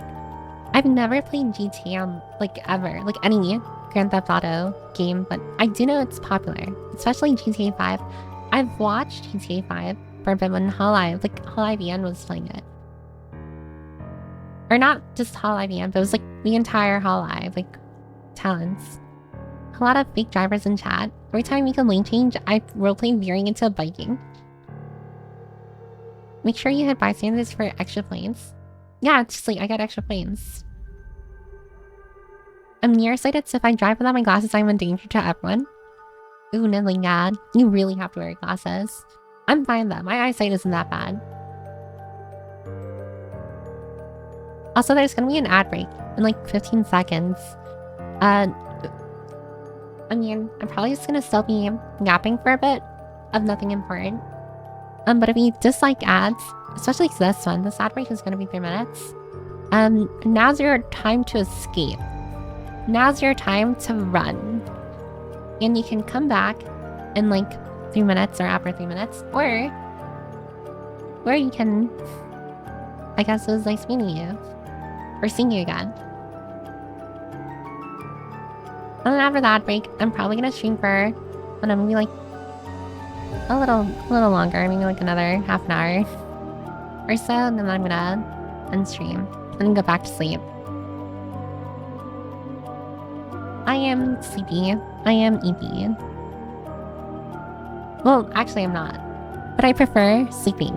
I've never played GTA on like ever, like any Grand Theft Auto game, but I do know it's popular, especially GTA 5. I've watched GTA 5 for a bit when Hololive IVN was playing it. Or not just Hololive IVN, but it was like the entire Hololive, like talents. A lot of fake drivers in chat. Every time I make a lane change, I roleplay veering into biking. Make sure you hit bystanders for extra planes. Yeah, it's just like I got extra planes. I'm nearsighted, so if I drive without my glasses, I'm a danger to everyone. Ooh, Niddling Dad. You really have to wear glasses. I'm fine though. My eyesight isn't that bad. Also, there's gonna be an ad break in like 15 seconds. I mean, I'm probably just gonna still be yapping for a bit of nothing important. But if you dislike ads, especially this one, this ad break is gonna be 3 minutes. Now's your time to escape. Now's your time to run. And you can come back in like 3 minutes or after 3 minutes, or you can, I guess it was nice meeting you, or seeing you again. And then after that break, I'm probably gonna stream for, I don't know, maybe like a little longer, maybe like another half an hour or so, and then I'm gonna unstream and then go back to sleep. I am sleepy. I am eepy. Well, actually I'm not. But I prefer sleeping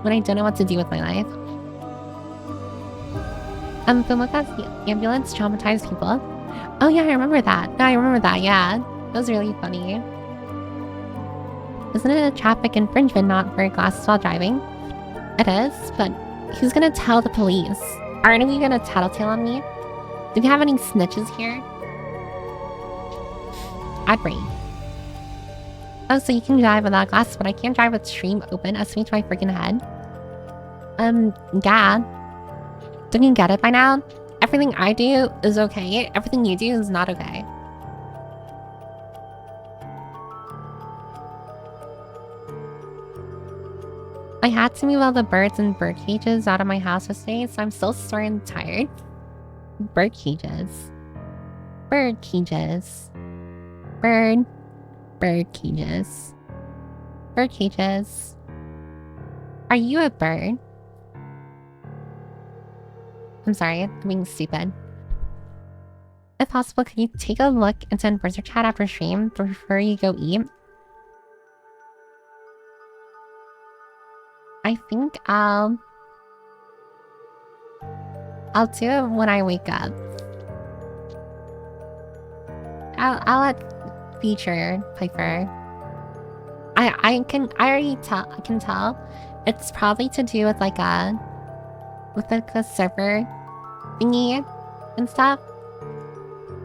when I don't know what to do with my life. Fumoka's ambulance traumatized people. Oh yeah, I remember that. No, I remember that, yeah. That was really funny. Isn't it a traffic infringement not wear glasses while driving? It is, but who's gonna tell the police? Aren't we gonna tattletale on me? Do we have any snitches here? Ad break. Oh, so you can drive without glasses, but I can't drive with stream open. A swing to my freaking head. Yeah. Don't you get it by now? Everything I do is okay. Everything you do is not okay. I had to move all the birds and bird cages out of my house yesterday, so I'm still sore and tired. Bird cages. Bird cages. Bird cages. Bird cages. Are you a bird? I'm sorry, I'm being stupid. If possible, could you take a look into Inverser chat after stream before you go eat? I think I'll do it when I wake up. I'll let feature Piper. I can tell it's probably to do with like a server thingy and stuff.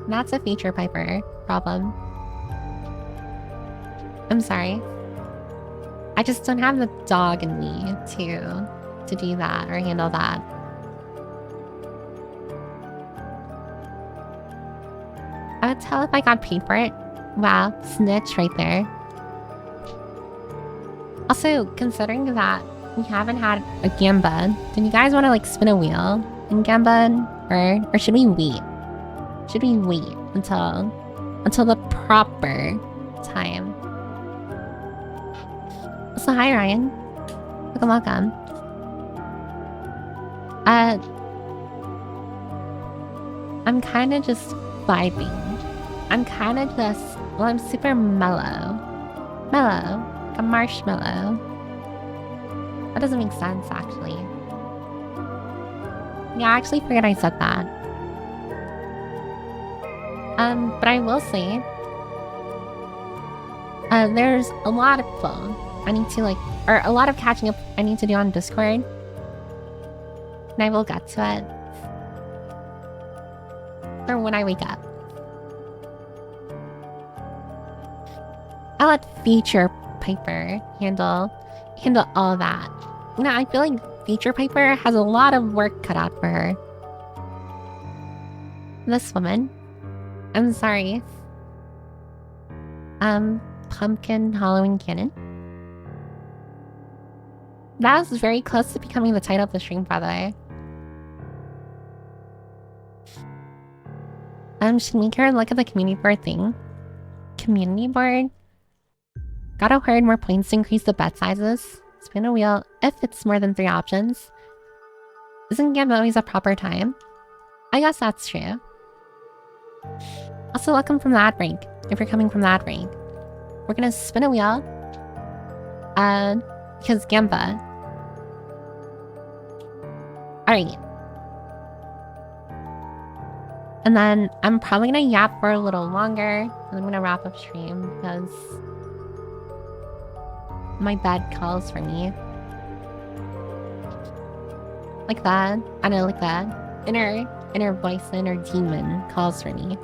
That's a feature Piper problem. I'm sorry. I just don't have the dog in me to do that or handle that. I would tell if I got paid for it. Wow, snitch right there. Also, considering that we haven't had a Gamba, do you guys want to like spin a wheel in Gamba, or should we wait? Should we wait until the proper time? So hi Ryan, welcome. I'm kind of just vibing. I'm kind of just, well, I'm super mellow, like a marshmallow. That doesn't make sense actually. Yeah, I actually forget I said that. But I will say, there's a lot of phone I need to or a lot of catching up I need to do on Discord. And I will get to it. Or when I wake up. I'll let feature Piper handle all that. You know, I feel like feature Piper has a lot of work cut out for her. This woman. I'm sorry. Pumpkin Halloween Cannon. That was very close to becoming the title of the stream, by the way. Should make her look at the community board thing. Community board? Gotta award more points to increase the bet sizes. Spin a wheel if it's more than 3 options. Isn't Gamba always a proper time? I guess that's true. Also, welcome from the ad break. If you're coming from the ad break. We're gonna spin a wheel. Because Gamba. Alright. And then I'm probably gonna yap for a little longer. And I'm gonna wrap up stream because my bed calls for me. Like that. I know, like that. Inner voice, inner demon calls for me.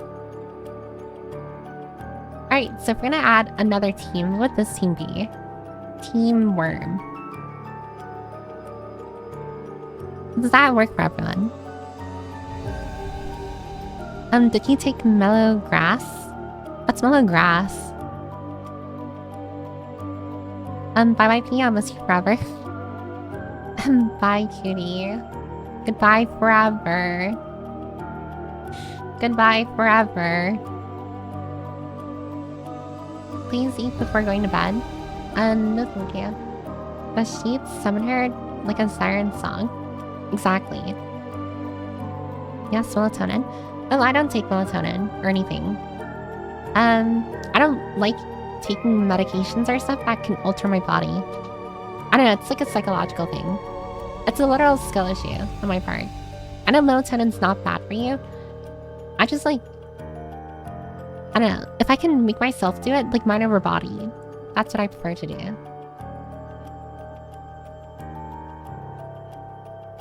Alright, so if we're gonna add another team, what would this team be? Team Worm. Does that work for everyone? Did you take mellow grass? What's mellow grass? Bye-bye P, I'll miss you forever. Bye, cutie. Goodbye forever. Goodbye forever. Please eat before going to bed. No thank you. The sheets summon her like a siren song. Exactly. Yes, melatonin. Oh, I don't take melatonin or anything. I don't like taking medications or stuff that can alter my body. I don't know, it's like a psychological thing. It's a literal skill issue on my part. I know melatonin's not bad for you. I just like, I don't know, if I can make myself do it, like mind over body, that's what I prefer to do.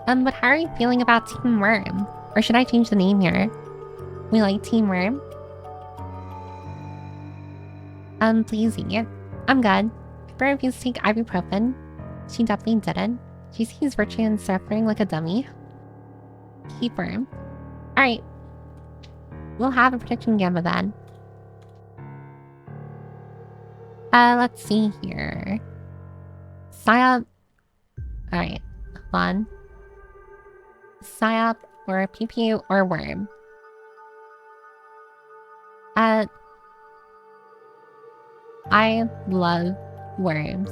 But how are you feeling about Team Worm? Or should I change the name here? We like Team Worm? Please eat. I'm good. Pepper refused to take ibuprofen. She definitely didn't. She sees virtue and suffering like a dummy. Keep Worm. Alright. We'll have a prediction gamma then. Let's see here. Psyop. Alright. Hold on. Psyop or PP or Worm. I love worms.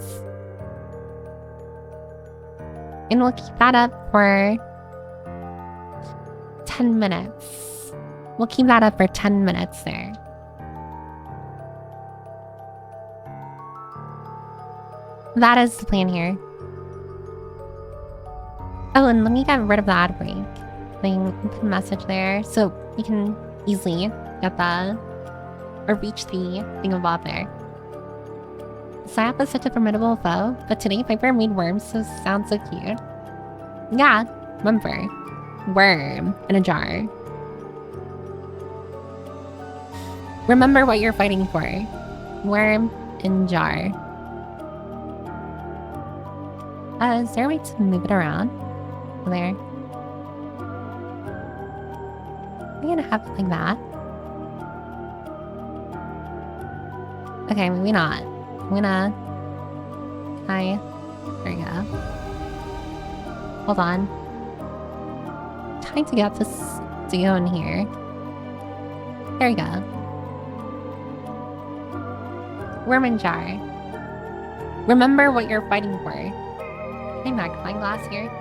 And we'll keep that up for 10 minutes. We'll keep that up for 10 minutes there. That is the plan here. Oh, and let me get rid of the ad break thing. Put a message there so you can easily get that. or reach the thingamabob there. Psyop is such a formidable foe, but today Piper made worms, so sounds so cute. Yeah, remember. Worm in a jar. Remember what you're fighting for. Worm in jar. Is there a way to move it around? There. I'm gonna have it like that. Okay, maybe not. I'm gonna... There we go. Hold on. Trying to get this to go in here. There we go. Worm and jar. Remember what you're fighting for. Can I magnifying glass here?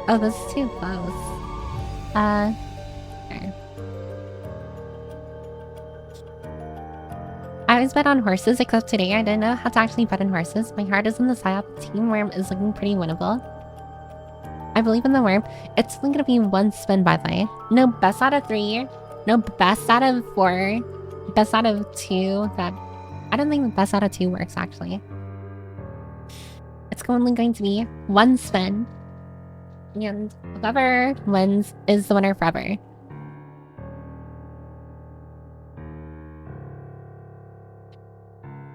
Oh, this is too close. There. I always bet on horses, except today I didn't know how to actually bet on horses. My heart is in the Psyop. Team Worm is looking pretty winnable. I believe in the worm. It's only gonna be one spin, by the way. No best out of 3. No best out of 4. Best out of 2. That I don't think the best out of 2 works, actually. It's only going to be one spin. And whoever wins is the winner forever.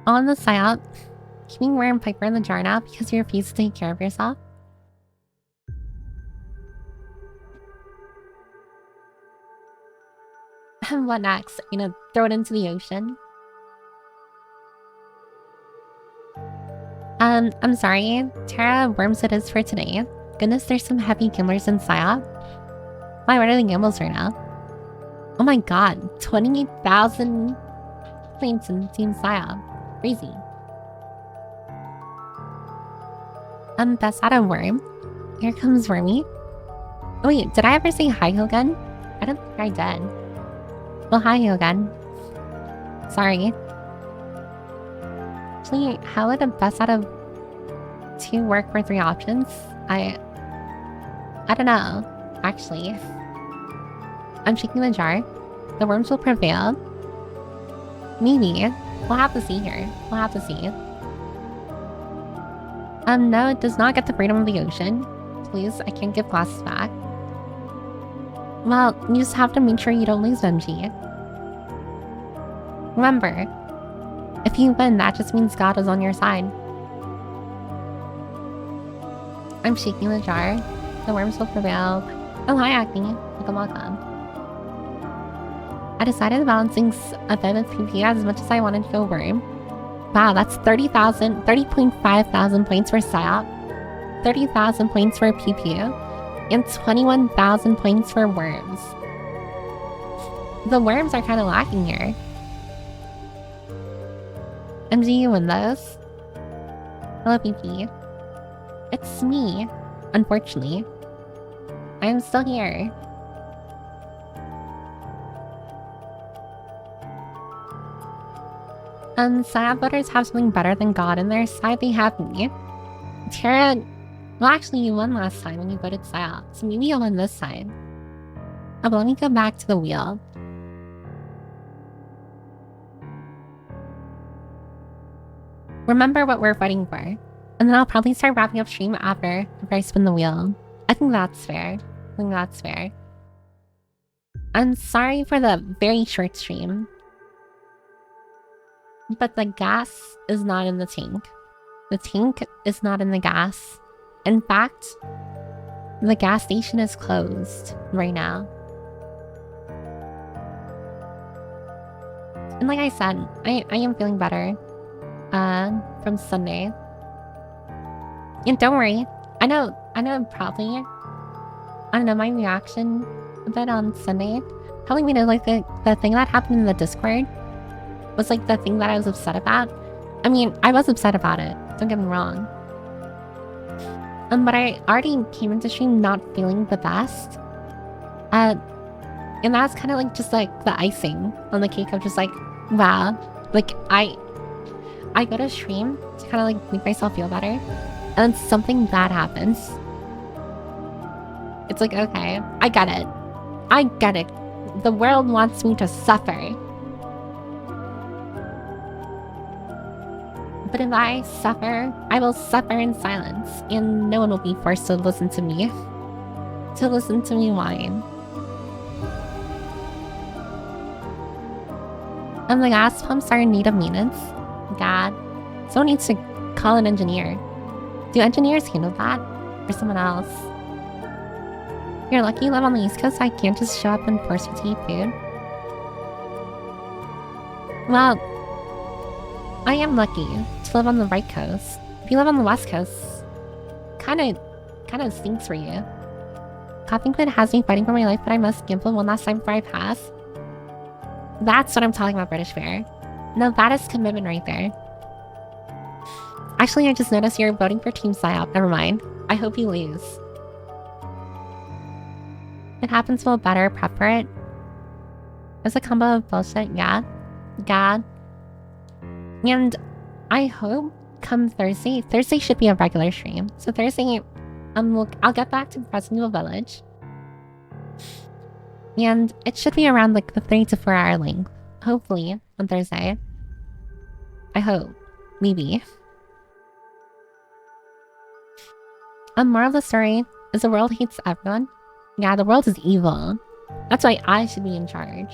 On the Psyop, keeping Worm Piper in the jar now because you refuse to take care of yourself. And what next? You know, throw it into the ocean? I'm sorry. Tara, worms it is for today. Goodness, there's some heavy gamblers in Psyop. Why, what are the gambles right now? Oh my god, 28,000 points in Team Psyop. Crazy. Best out of Worm. Here comes Wormy. Oh wait, did I ever say hi, Hogan? I don't think I did. Well, hi, Hogan. Sorry. Actually, how would a best out of 2 work for 3 options? I don't know, actually. I'm shaking the jar. The worms will prevail. Maybe. We'll have to see here. We'll have to see. No, it does not get the freedom of the ocean. Please, I can't give glasses back. Well, you just have to make sure you don't lose, MG. Remember, if you win, that just means God is on your side. I'm shaking the jar. The worms will prevail. Oh, hi, Acne. Welcome, welcome. I decided balancing a bit with PP as much as I wanted to go worm. Wow, that's 30.5 thousand points for Psyop, 30,000 points for PP, and 21,000 points for worms. The worms are kind of lacking here. MG, you win those. Hello, PP. It's me, unfortunately. I am still here. Psyop voters have something better than God in their side. They have me. Tara, well, actually, you won last time when you voted Psyop, so maybe you'll win this time. Oh, but let me go back to the wheel. Remember what we're fighting for, and then I'll probably start wrapping up stream after I spin the wheel. I think that's fair. I'm sorry for the very short stream. But the gas is not in the tank. The tank is not in the gas. In fact, the gas station is closed right now. And like I said, I am feeling better from Sunday. And don't worry, I know probably, I don't know, my reaction a bit on Sunday probably made it like the thing that happened in the Discord was like the thing that I was upset about. I mean, I was upset about it, don't get me wrong. But I already came into stream not feeling the best. And that's kind of like just like the icing on the cake of just like, wow. Like I go to stream to kind of like make myself feel better. And then something bad happens. It's like, okay, I get it. The world wants me to suffer. But if I suffer, I will suffer in silence, and no one will be forced to listen to me. To listen to me whine. And the gas pumps are in need of maintenance. God. Someone needs to call an engineer. Do engineers handle that? Or someone else? You're lucky you live on the East Coast, so I can't just show up and force you to eat food. Well, I am lucky to live on the right coast. If you live on the West Coast, kinda stinks for you. Coughing fit has me fighting for my life, but I must gamble one last time before I pass. That's what I'm talking about, British Bear. No, that is commitment right there. Actually, I just noticed you're voting for Team PsyOp. Never mind. I hope you lose. It happens, we'll better prep for it. It's a combo of bullshit, yeah. God. And I hope come Thursday should be a regular stream. So Thursday, I'll get back to President Evil Village. And it should be around like the 3 to 4 hour length. Hopefully, on Thursday. I hope. Maybe. Moral of the story is the world hates everyone. Yeah, the world is evil. That's why I should be in charge.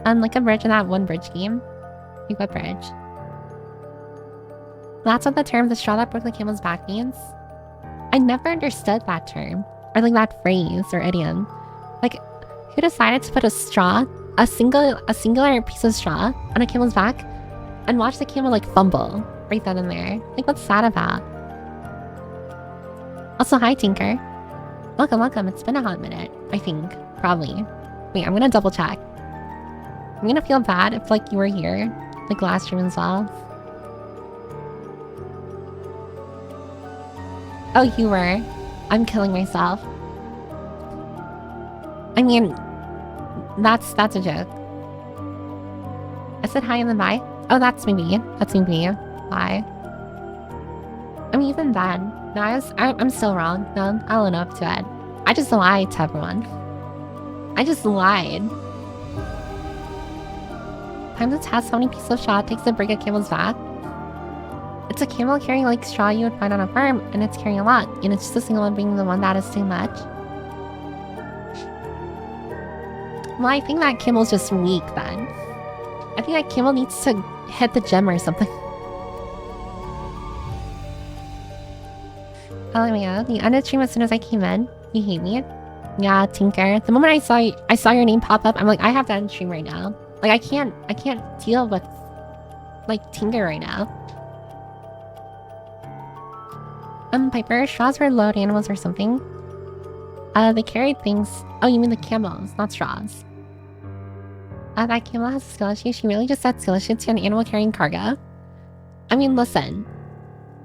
Like a bridge in that one bridge game. Like what bridge? That's what the term the straw that broke the camel's back means. I never understood that term. Or like that phrase or idiom. Like, who decided to put a straw, a singular piece of straw on a camel's back and watch the camel like fumble right then and there? Like, what's that about? Also, hi Tinker. Welcome, welcome. It's been a hot minute, I think. Probably. Wait, I'm gonna double check. I'm gonna feel bad if like you were here, like last stream as well. Oh, you were. I'm killing myself. I mean, that's a joke. I said hi and then bye. Oh, that's me. That's me. Bye. I mean, even then, no, I'm still wrong. No, I'll own up to it. I just lied to everyone. I just lied. Time to test how many pieces of straw it takes to break a camel's back. It's a camel carrying like straw you would find on a farm, and it's carrying a lot, and it's just a single one being the one that is too much. Well, I think that camel's just weak then. I think that camel needs to hit the gym or something. Oh, there we go. You ended stream as soon as I came in. You hate me? Yeah, Tinker. The moment I saw your name pop up, I'm like, I have to end stream right now. Like, I can't deal with like Tinker right now. Piper, straws were load animals or something. They carried things. Oh, you mean the camels, not straws. That camel has a skill issue. She really just said skill issue to an animal carrying cargo. I mean, listen.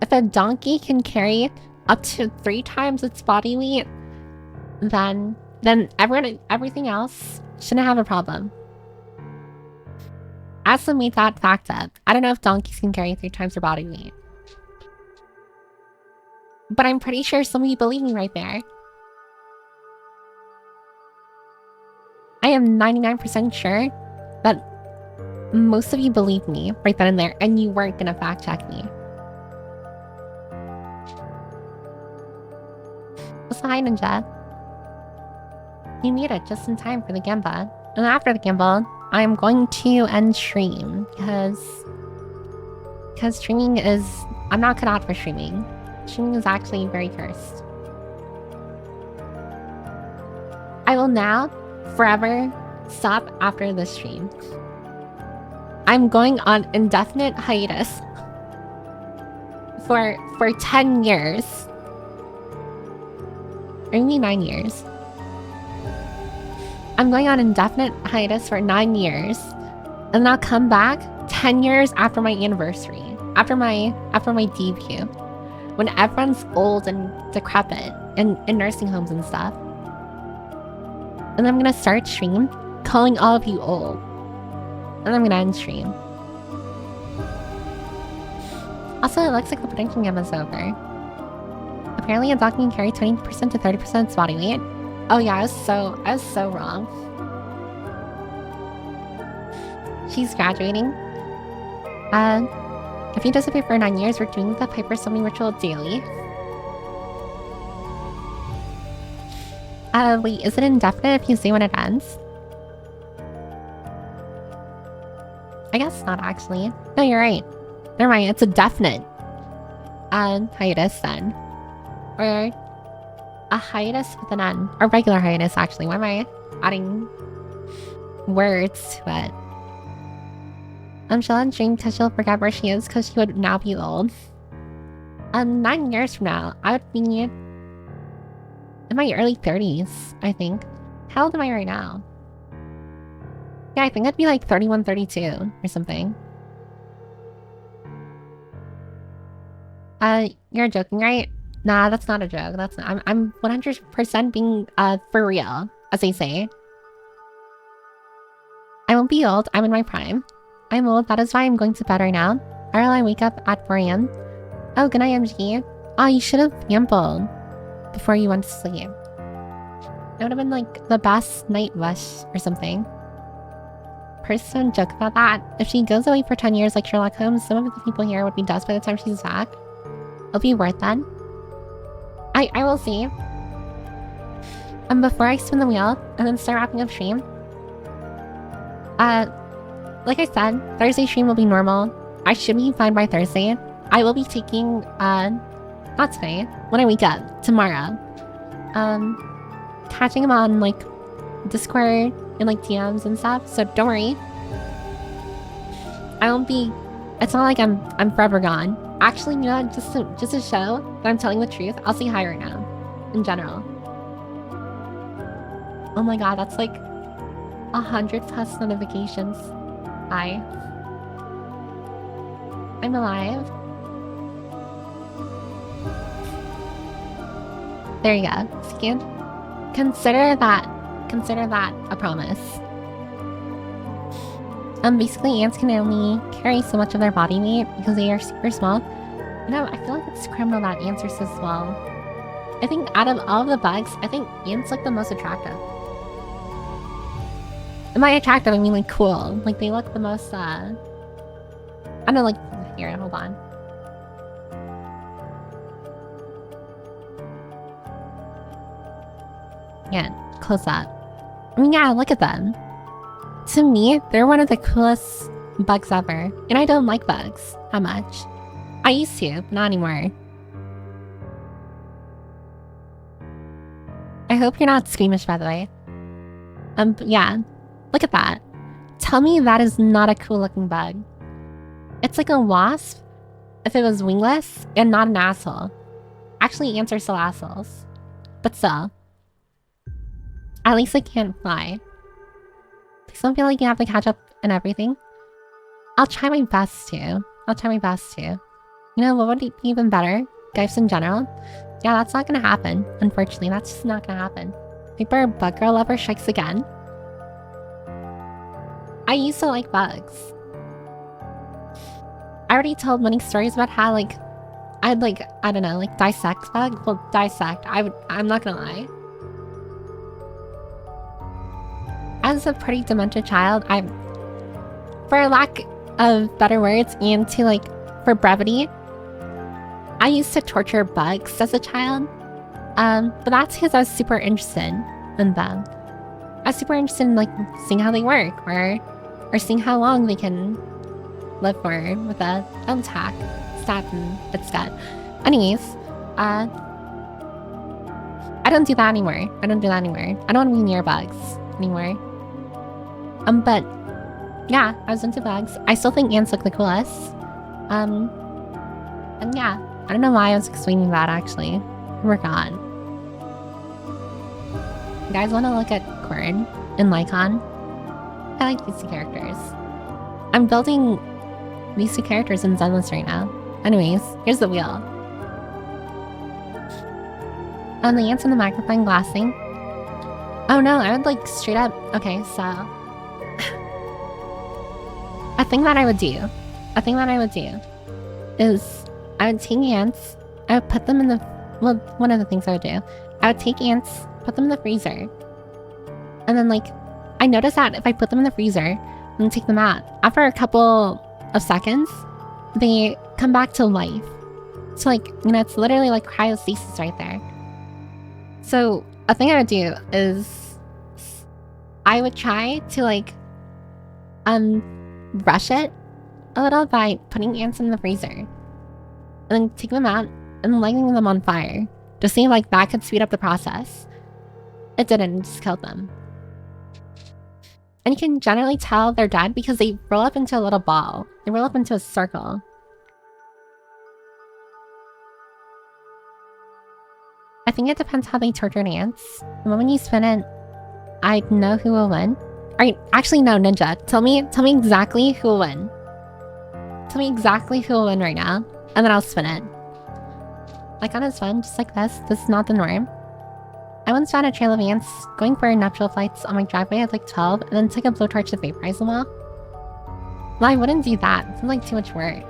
If a donkey can carry up to 3 times its body weight, then everything else shouldn't have a problem. Aslan made that fact up. I don't know if donkeys can carry 3 times their body weight. But I'm pretty sure some of you believe me right there. I am 99% sure that most of you believe me right then and there, and you weren't gonna fact check me. So hi Ninja. You made it just in time for the Gamba. And after the Gamba, I'm going to end stream because streaming is... I'm not cut out for streaming. Streaming is actually very cursed. I will now forever stop after this stream. I'm going on indefinite hiatus for 10 years. Or maybe 9 years. I'm going on indefinite hiatus for 9 years. And I'll come back 10 years after my anniversary. After my debut. When everyone's old and decrepit in nursing homes and stuff. And I'm gonna start stream calling all of you old. And I'm gonna end stream. Also, it looks like the production game is over. Apparently a dog can carry 20% to 30% its body weight. Oh yeah, I was so wrong. She's graduating. If you disappear for 9 years, we're doing the Piper summoning ritual daily. Wait, is it indefinite if you say when it ends? I guess not, actually. No, you're right. Never mind, it's a definite hiatus then. Or a hiatus with an N. Or regular hiatus, actually. Why am I adding words to it? She'll undream because she'll forget where she is because she would now be old. 9 years from now, I would be in my early 30s, I think. How old am I right now? Yeah, I think I'd be like 31, 32 or something. You're joking, right? Nah, that's not a joke. That's not, I'm 100% being for real, as they say. I won't be old. I'm in my prime. I'm old. That is why I'm going to bed right now. Or will I wake up at 4 a.m.? Oh, good night, MG. Oh, you should have gambled before you went to sleep. It would have been like the best night wish or something. Person joke about that. If she goes away for 10 years like Sherlock Holmes, some of the people here would be dust by the time she's back. It'll be worth then. I will see. Before I spin the wheel and then start wrapping up stream. Like I said, Thursday stream will be normal. I should be fine by Thursday. I will be taking, not today, when I wake up, tomorrow. Catching him on, like, Discord and, like, DMs and stuff, so don't worry. I won't be, it's not like I'm forever gone. Actually, you know, just to show that I'm telling the truth, I'll say hi right now, in general. Oh my god, that's like 100+ notifications. Hi. I'm alive. There you go. See? Consider that a promise. Basically ants can only carry so much of their body weight because they are super small. You know, I feel like it's criminal that ants are so small. I think out of all of the bugs, I think ants look the most attractive. And by attractive, I mean like cool. Like they look the most, I don't know, like, here, hold on. Yeah, close up. I mean, yeah, look at them. To me, they're one of the coolest bugs ever. And I don't like bugs that much. I used to, but not anymore. I hope you're not squeamish, by the way. Yeah, look at that. Tell me that is not a cool looking bug. It's like a wasp if it was wingless and not an asshole. Actually, ants are still assholes. But still. At least they can't fly. Please don't feel like you have to catch up and everything. I'll try my best to. You know, what would be even better? Gifts in general? Yeah, that's not gonna happen. Unfortunately, that's just not gonna happen. Paper bug girl lover strikes again. I used to like bugs. I already told many stories about how, like, I'd like, I don't know, like dissect bugs. Well, dissect. I'm not gonna lie. As a pretty demented child, for lack of better words and to like, for brevity, I used to torture bugs as a child. But that's because I was super interested in them. I was super interested in like seeing how they work or seeing how long they can live for with a thumbtack, stab and it's dead. Anyways, I don't do that anymore. I don't want to be near bugs anymore. But yeah, I was into bugs. I still think ants look the coolest. And yeah, I don't know why I was explaining that actually. We're gone. You guys want to look at Cord and Lycon? I like these two characters. I'm building these two characters in Zenless right now. Anyways, here's the wheel. The ants in the magnifying glass thing. Oh no, I would like straight up. Okay, so a thing that I would do is I would take ants, I would put them in the, well, one of the things I would do I would take ants, put them in the freezer. And then, like, I noticed that if I put them in the freezer and take them out, after a couple of seconds, they come back to life. So, like, you know, it's literally like cryostasis right there. So, a thing I would do is I would try to, like, rush it a little by putting ants in the freezer. And then taking them out and lighting them on fire. To see, like, that could speed up the process. It didn't, it just killed them. And you can generally tell they're dead because they roll up into a little ball. They roll up into a circle. I think it depends how they torture ants. The moment you spin it, I know who will win. Alright, actually no, Ninja. Tell me exactly who will win. Tell me exactly who will win right now. And then I'll spin it. Like on his phone, just like this. This is not the norm. I once found a trail of ants going for nuptial flights on my driveway at like 12 and then took a blowtorch to vaporize them all. Well, I wouldn't do that. It sounds like too much work.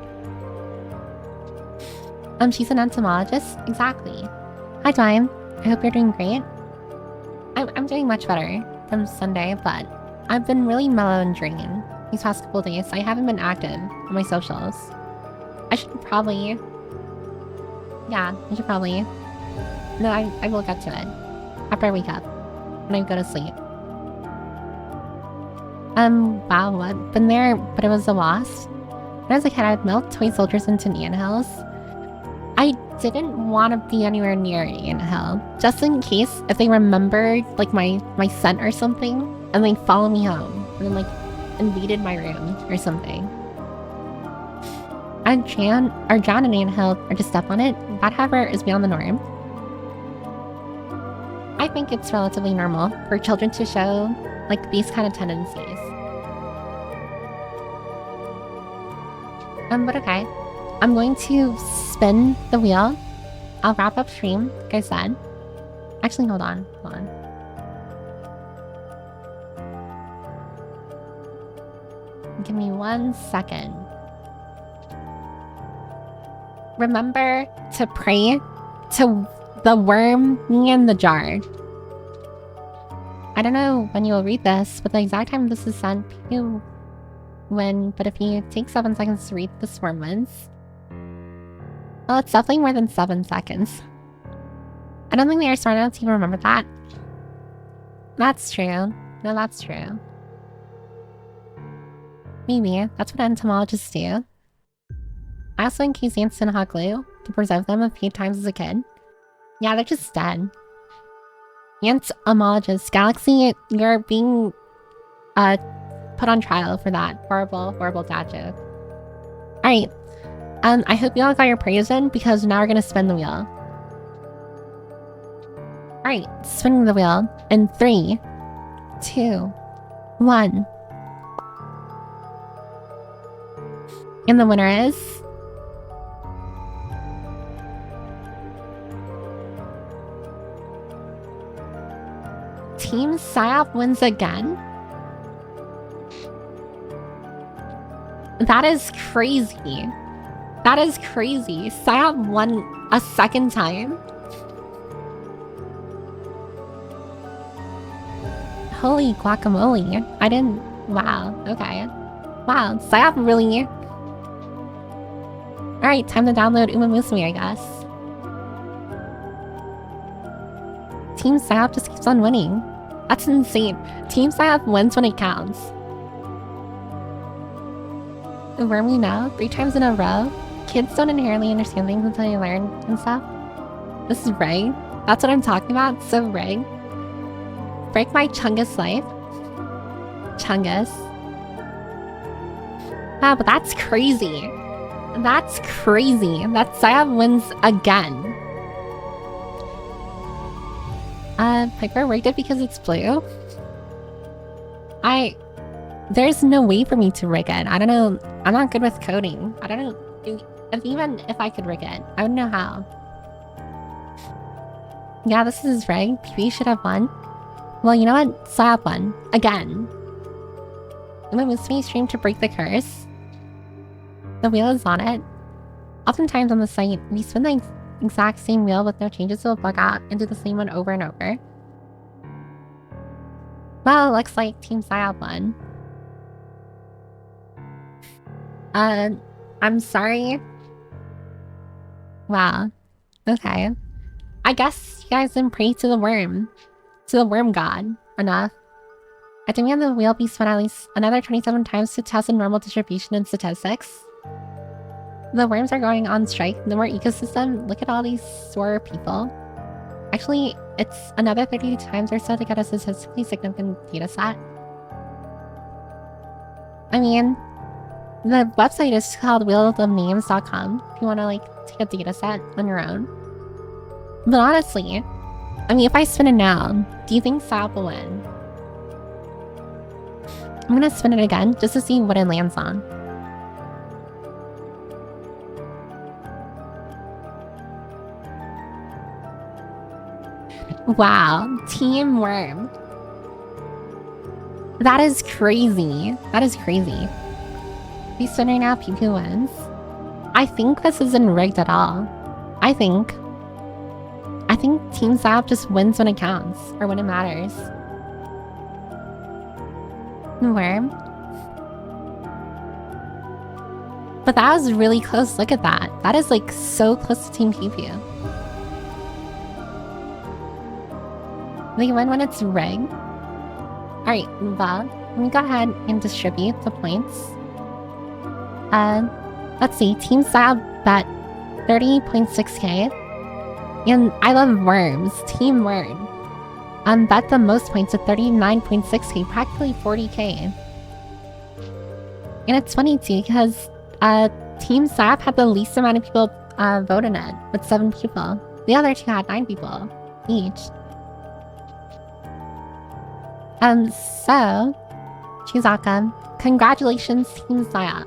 She's an entomologist? Exactly. Hi, Dwayne. I hope you're doing great. I'm doing much better from Sunday, but I've been really mellow and draining these past couple days. I haven't been active on my socials. I should probably... Yeah, I should probably... No, I will get to it. After I wake up. When I go to sleep. Wow, I've been there, but it was a loss. When I was a kid, I would melt toy soldiers into antehills. I didn't want to be anywhere near an anthill. Just in case, if they remembered, like, my scent or something, and they follow me home. And then, like, invaded my room or something. I'd drown an anthill or just step on it. That, however, is beyond the norm. I think it's relatively normal for children to show, like, these kind of tendencies. But okay. I'm going to spin the wheel. I'll wrap up stream, like I said. Actually, hold on. Give me 1 second. Remember to pray to the worm in the jar. I don't know when you will read this, but the exact time this is sent, you win. But if you take 7 seconds to read this worm wins. Well, it's definitely more than 7 seconds. I don't think they are smart enough to even remember that. That's true. No, that's true. Maybe. That's what entomologists do. I also encased ants in hot glue to preserve them a few times as a kid. Yeah, they're just dead. Entomologists. Galaxy, you're being put on trial for that. Horrible, horrible dad joke. Alright. I hope you all got your praise in, because now we're gonna spin the wheel. Alright, spinning the wheel in 3, 2, 1. And the winner is... Team PsyOp wins again? That is crazy. That is crazy. PsyOp won a second time? Holy guacamole. I didn't... Wow, okay. Wow, PsyOp really... Alright, time to download Uma Musume, I guess. Team PsyOp just keeps on winning. That's insane. Team PsyOp wins when it counts. The worm we know 3 times in a row. Kids don't inherently understand things until they learn and stuff. This is rigged. That's what I'm talking about. It's so rigged. Break my Chungus life. Chungus. Wow, but that's crazy. That's crazy. That PsyOp wins again. Piper rigged it because it's blue? There's no way for me to rig it. I don't know. I'm not good with coding. I don't know. Even if I could rig it, I wouldn't know how. Yeah, this is rigged. PB should have won. Well, you know what? PsyOp won. Again. Uma Musume streamed to break the curse. The wheel is on it. Oftentimes on the site, we spin like exact same wheel with no changes will bug out and do the same one over and over. Well, it looks like Team Psyop won. I'm sorry. Wow. Okay. I guess you guys didn't pray to the worm god enough. I demand the wheel be spun at least another 27 times to test the normal distribution and statistics. The worms are going on strike. No more ecosystem. Look at all these sore people. Actually, it's another 30 times or so to get a statistically significant data set. I mean, the website is called wheelofnames.com if you want to like take a data set on your own. But honestly, I mean, if I spin it now, do you think Sap will win? I'm gonna spin it again just to see what it lands on. Wow, Team Worm. That is crazy. That is crazy. Be spinning now, PP wins. I think this isn't rigged at all. I think Team Sap just wins when it counts, or when it matters. Worm. But that was really close. Look at that. That is like so close to Team PP. They win when it's rigged. Alright, Bob, let me go ahead and distribute the points. Let's see, Team Sab bet 30.6k. And I love worms, Team Worm. Bet the most points at 39.6k, practically 40k. And it's funny too, because Team Sap had the least amount of people vote in it, with 7 people. The other two had 9 people each. So, Chizaka, congratulations, Team Saya.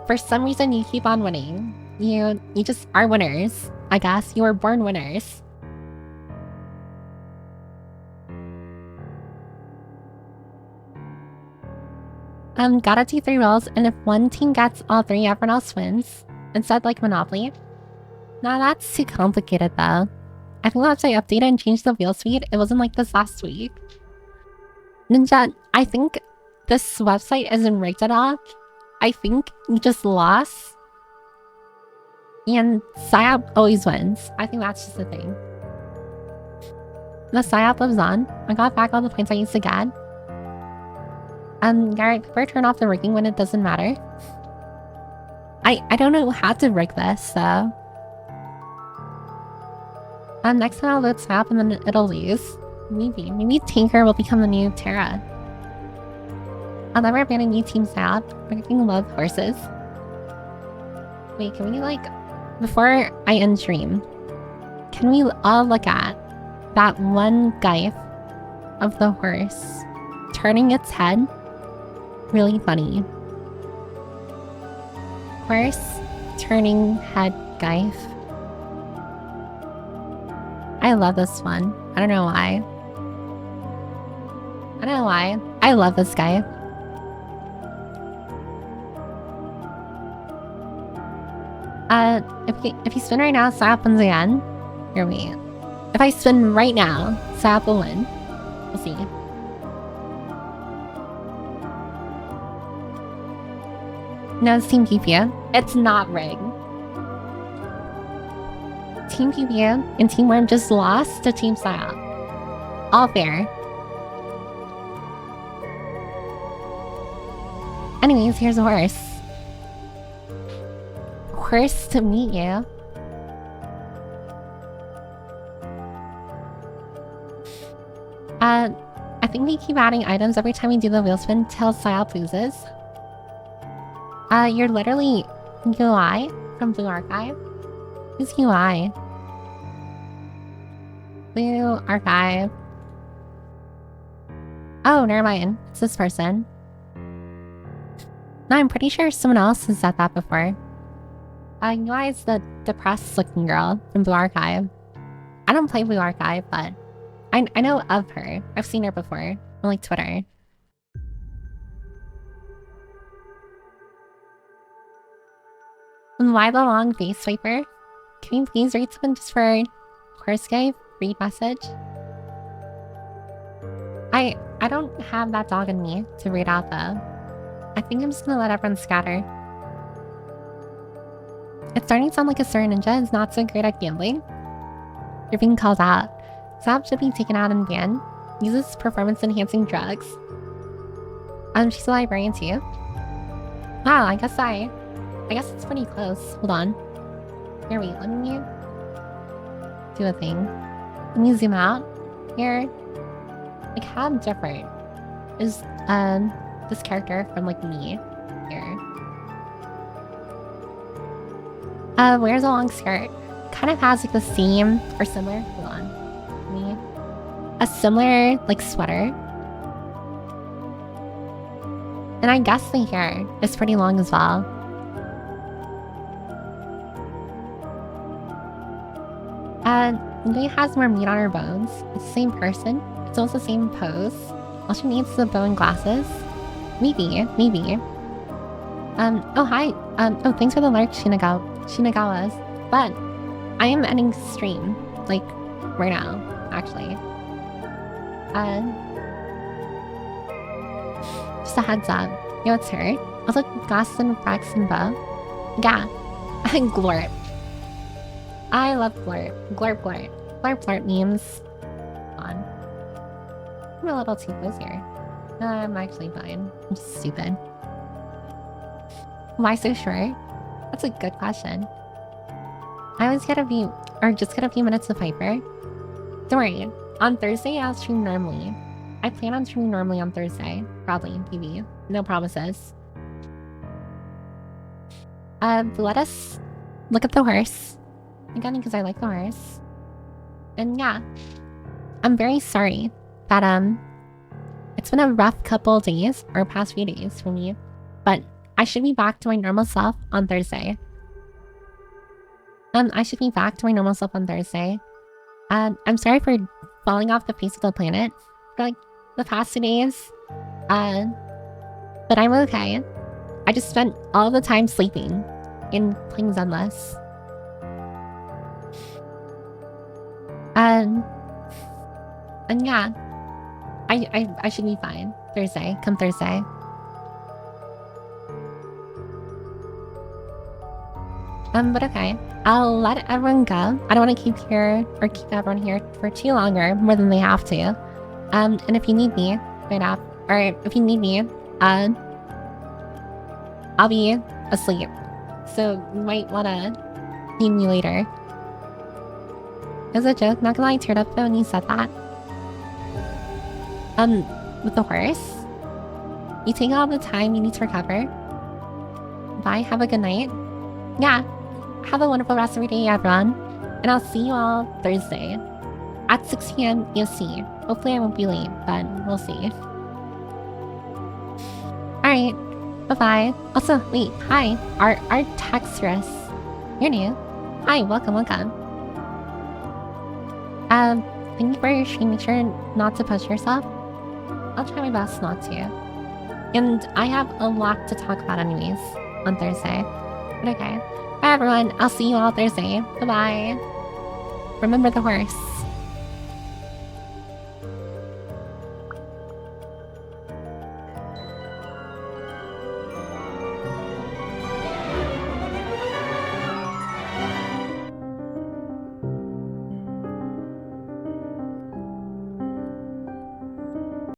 For some reason, you keep on winning. You just are winners, I guess. You were born winners. Gotta do 3 rolls, and if one team gets all 3, everyone else wins. Instead, like Monopoly. Nah, that's too complicated, though. I think once I updated and changed the wheel speed, it wasn't like this last week. Ninja, I think this website isn't rigged at all. I think you just lost. And Psyop always wins. I think that's just the thing. The Psyop lives on. I got back all the points I used to get. Garrett, prefer turn off the rigging when it doesn't matter. I don't know how to rig this, so... next time I'll load Snap and then it'll lose. Maybe Tinker will become the new Terra. I'll never abandon you, Team Snap. I freaking love horses. Wait, can we like... Before I end stream, can we all look at that one gif of the horse turning its head? Really funny. Horse turning head gif. I love this one. I don't know why. I love this guy. If you spin right now, Sap wins again. Here we go. If I spin right now, Sap will win. We'll see. No, it's Team PPA. It's not rigged. Team PPA and Team Worm just lost to Team Psyop. All fair. Anyways, here's a horse. Horse to meet you. I think we keep adding items every time we do the wheel spin till Psyop loses. You're literally UI from Blue Archive. Who's UI? Blue Archive. Oh, never mind. It's this person. No, I'm pretty sure someone else has said that before. UI is the depressed looking girl from Blue Archive. I don't play Blue Archive, but I know of her. I've seen her before on like Twitter. And why the long face wiper? Can you please read something just for Horse Guy? Read message? I don't have that dog in me to read out though. I think I'm just gonna let everyone scatter. It's starting to sound like a certain ninja is not so great at gambling. You're being called out. Zab should be taken out and banned. Uses performance-enhancing drugs. She's a librarian too. Wow, I guess it's pretty close. Hold on. Here, wait, let me do a thing. Let me zoom out. Here. Like, how different is this character from like me? Here. Wears a long skirt. Kind of has like the same or similar. Hold on. Me. A similar like sweater. And I guess the hair is pretty long as well. Lee has more meat on her bones. It's the same person. It's also the same pose. All she needs is a bow and glasses. Maybe. Oh hi. Oh, thanks for the lark, Shinagawas. But I am ending stream, like, right now, actually. Just a heads up. Yo, it's her. Also, glasses and Rex and bow. Yeah. Glorp. I love Glorp. Glorp memes. On. I'm a little too close here. I'm actually fine. I'm just stupid. Why so short? That's a good question. I always get a few, or just get a few minutes of Piper. Don't worry. On Thursday, I'll stream normally. I plan on streaming normally on Thursday. Probably, maybe. No promises. Let us look at the horse. Again, because I like the horse. And yeah. I'm very sorry that, it's been a rough couple days, or past few days for me. But I should be back to my normal self on Thursday. I'm sorry for falling off the face of the planet for like the past 2 days. But I'm okay. I just spent all the time sleeping and playing Zenless. And yeah, I should be fine. Come Thursday. But okay. I'll let everyone go. I don't want to keep everyone here for too longer, more than they have to. And if you need me, I'll be asleep. So you might wanna need me later. It was a joke, not gonna lie, I teared up though when you said that. With the horse, you take all the time you need to recover. Bye, have a good night. Yeah. Have a wonderful rest of your day, everyone. And I'll see you all Thursday at 6 p.m. EST. Hopefully I won't be late, but we'll see. Alright. Bye-bye. Also, wait, hi. Our Textress. You're new. Hi, welcome. Thank you for your stream. Make sure not to push yourself. I'll try my best not to. And I have a lot to talk about anyways on Thursday. But okay. Bye everyone, I'll see you all Thursday. Bye-bye. Remember the horse.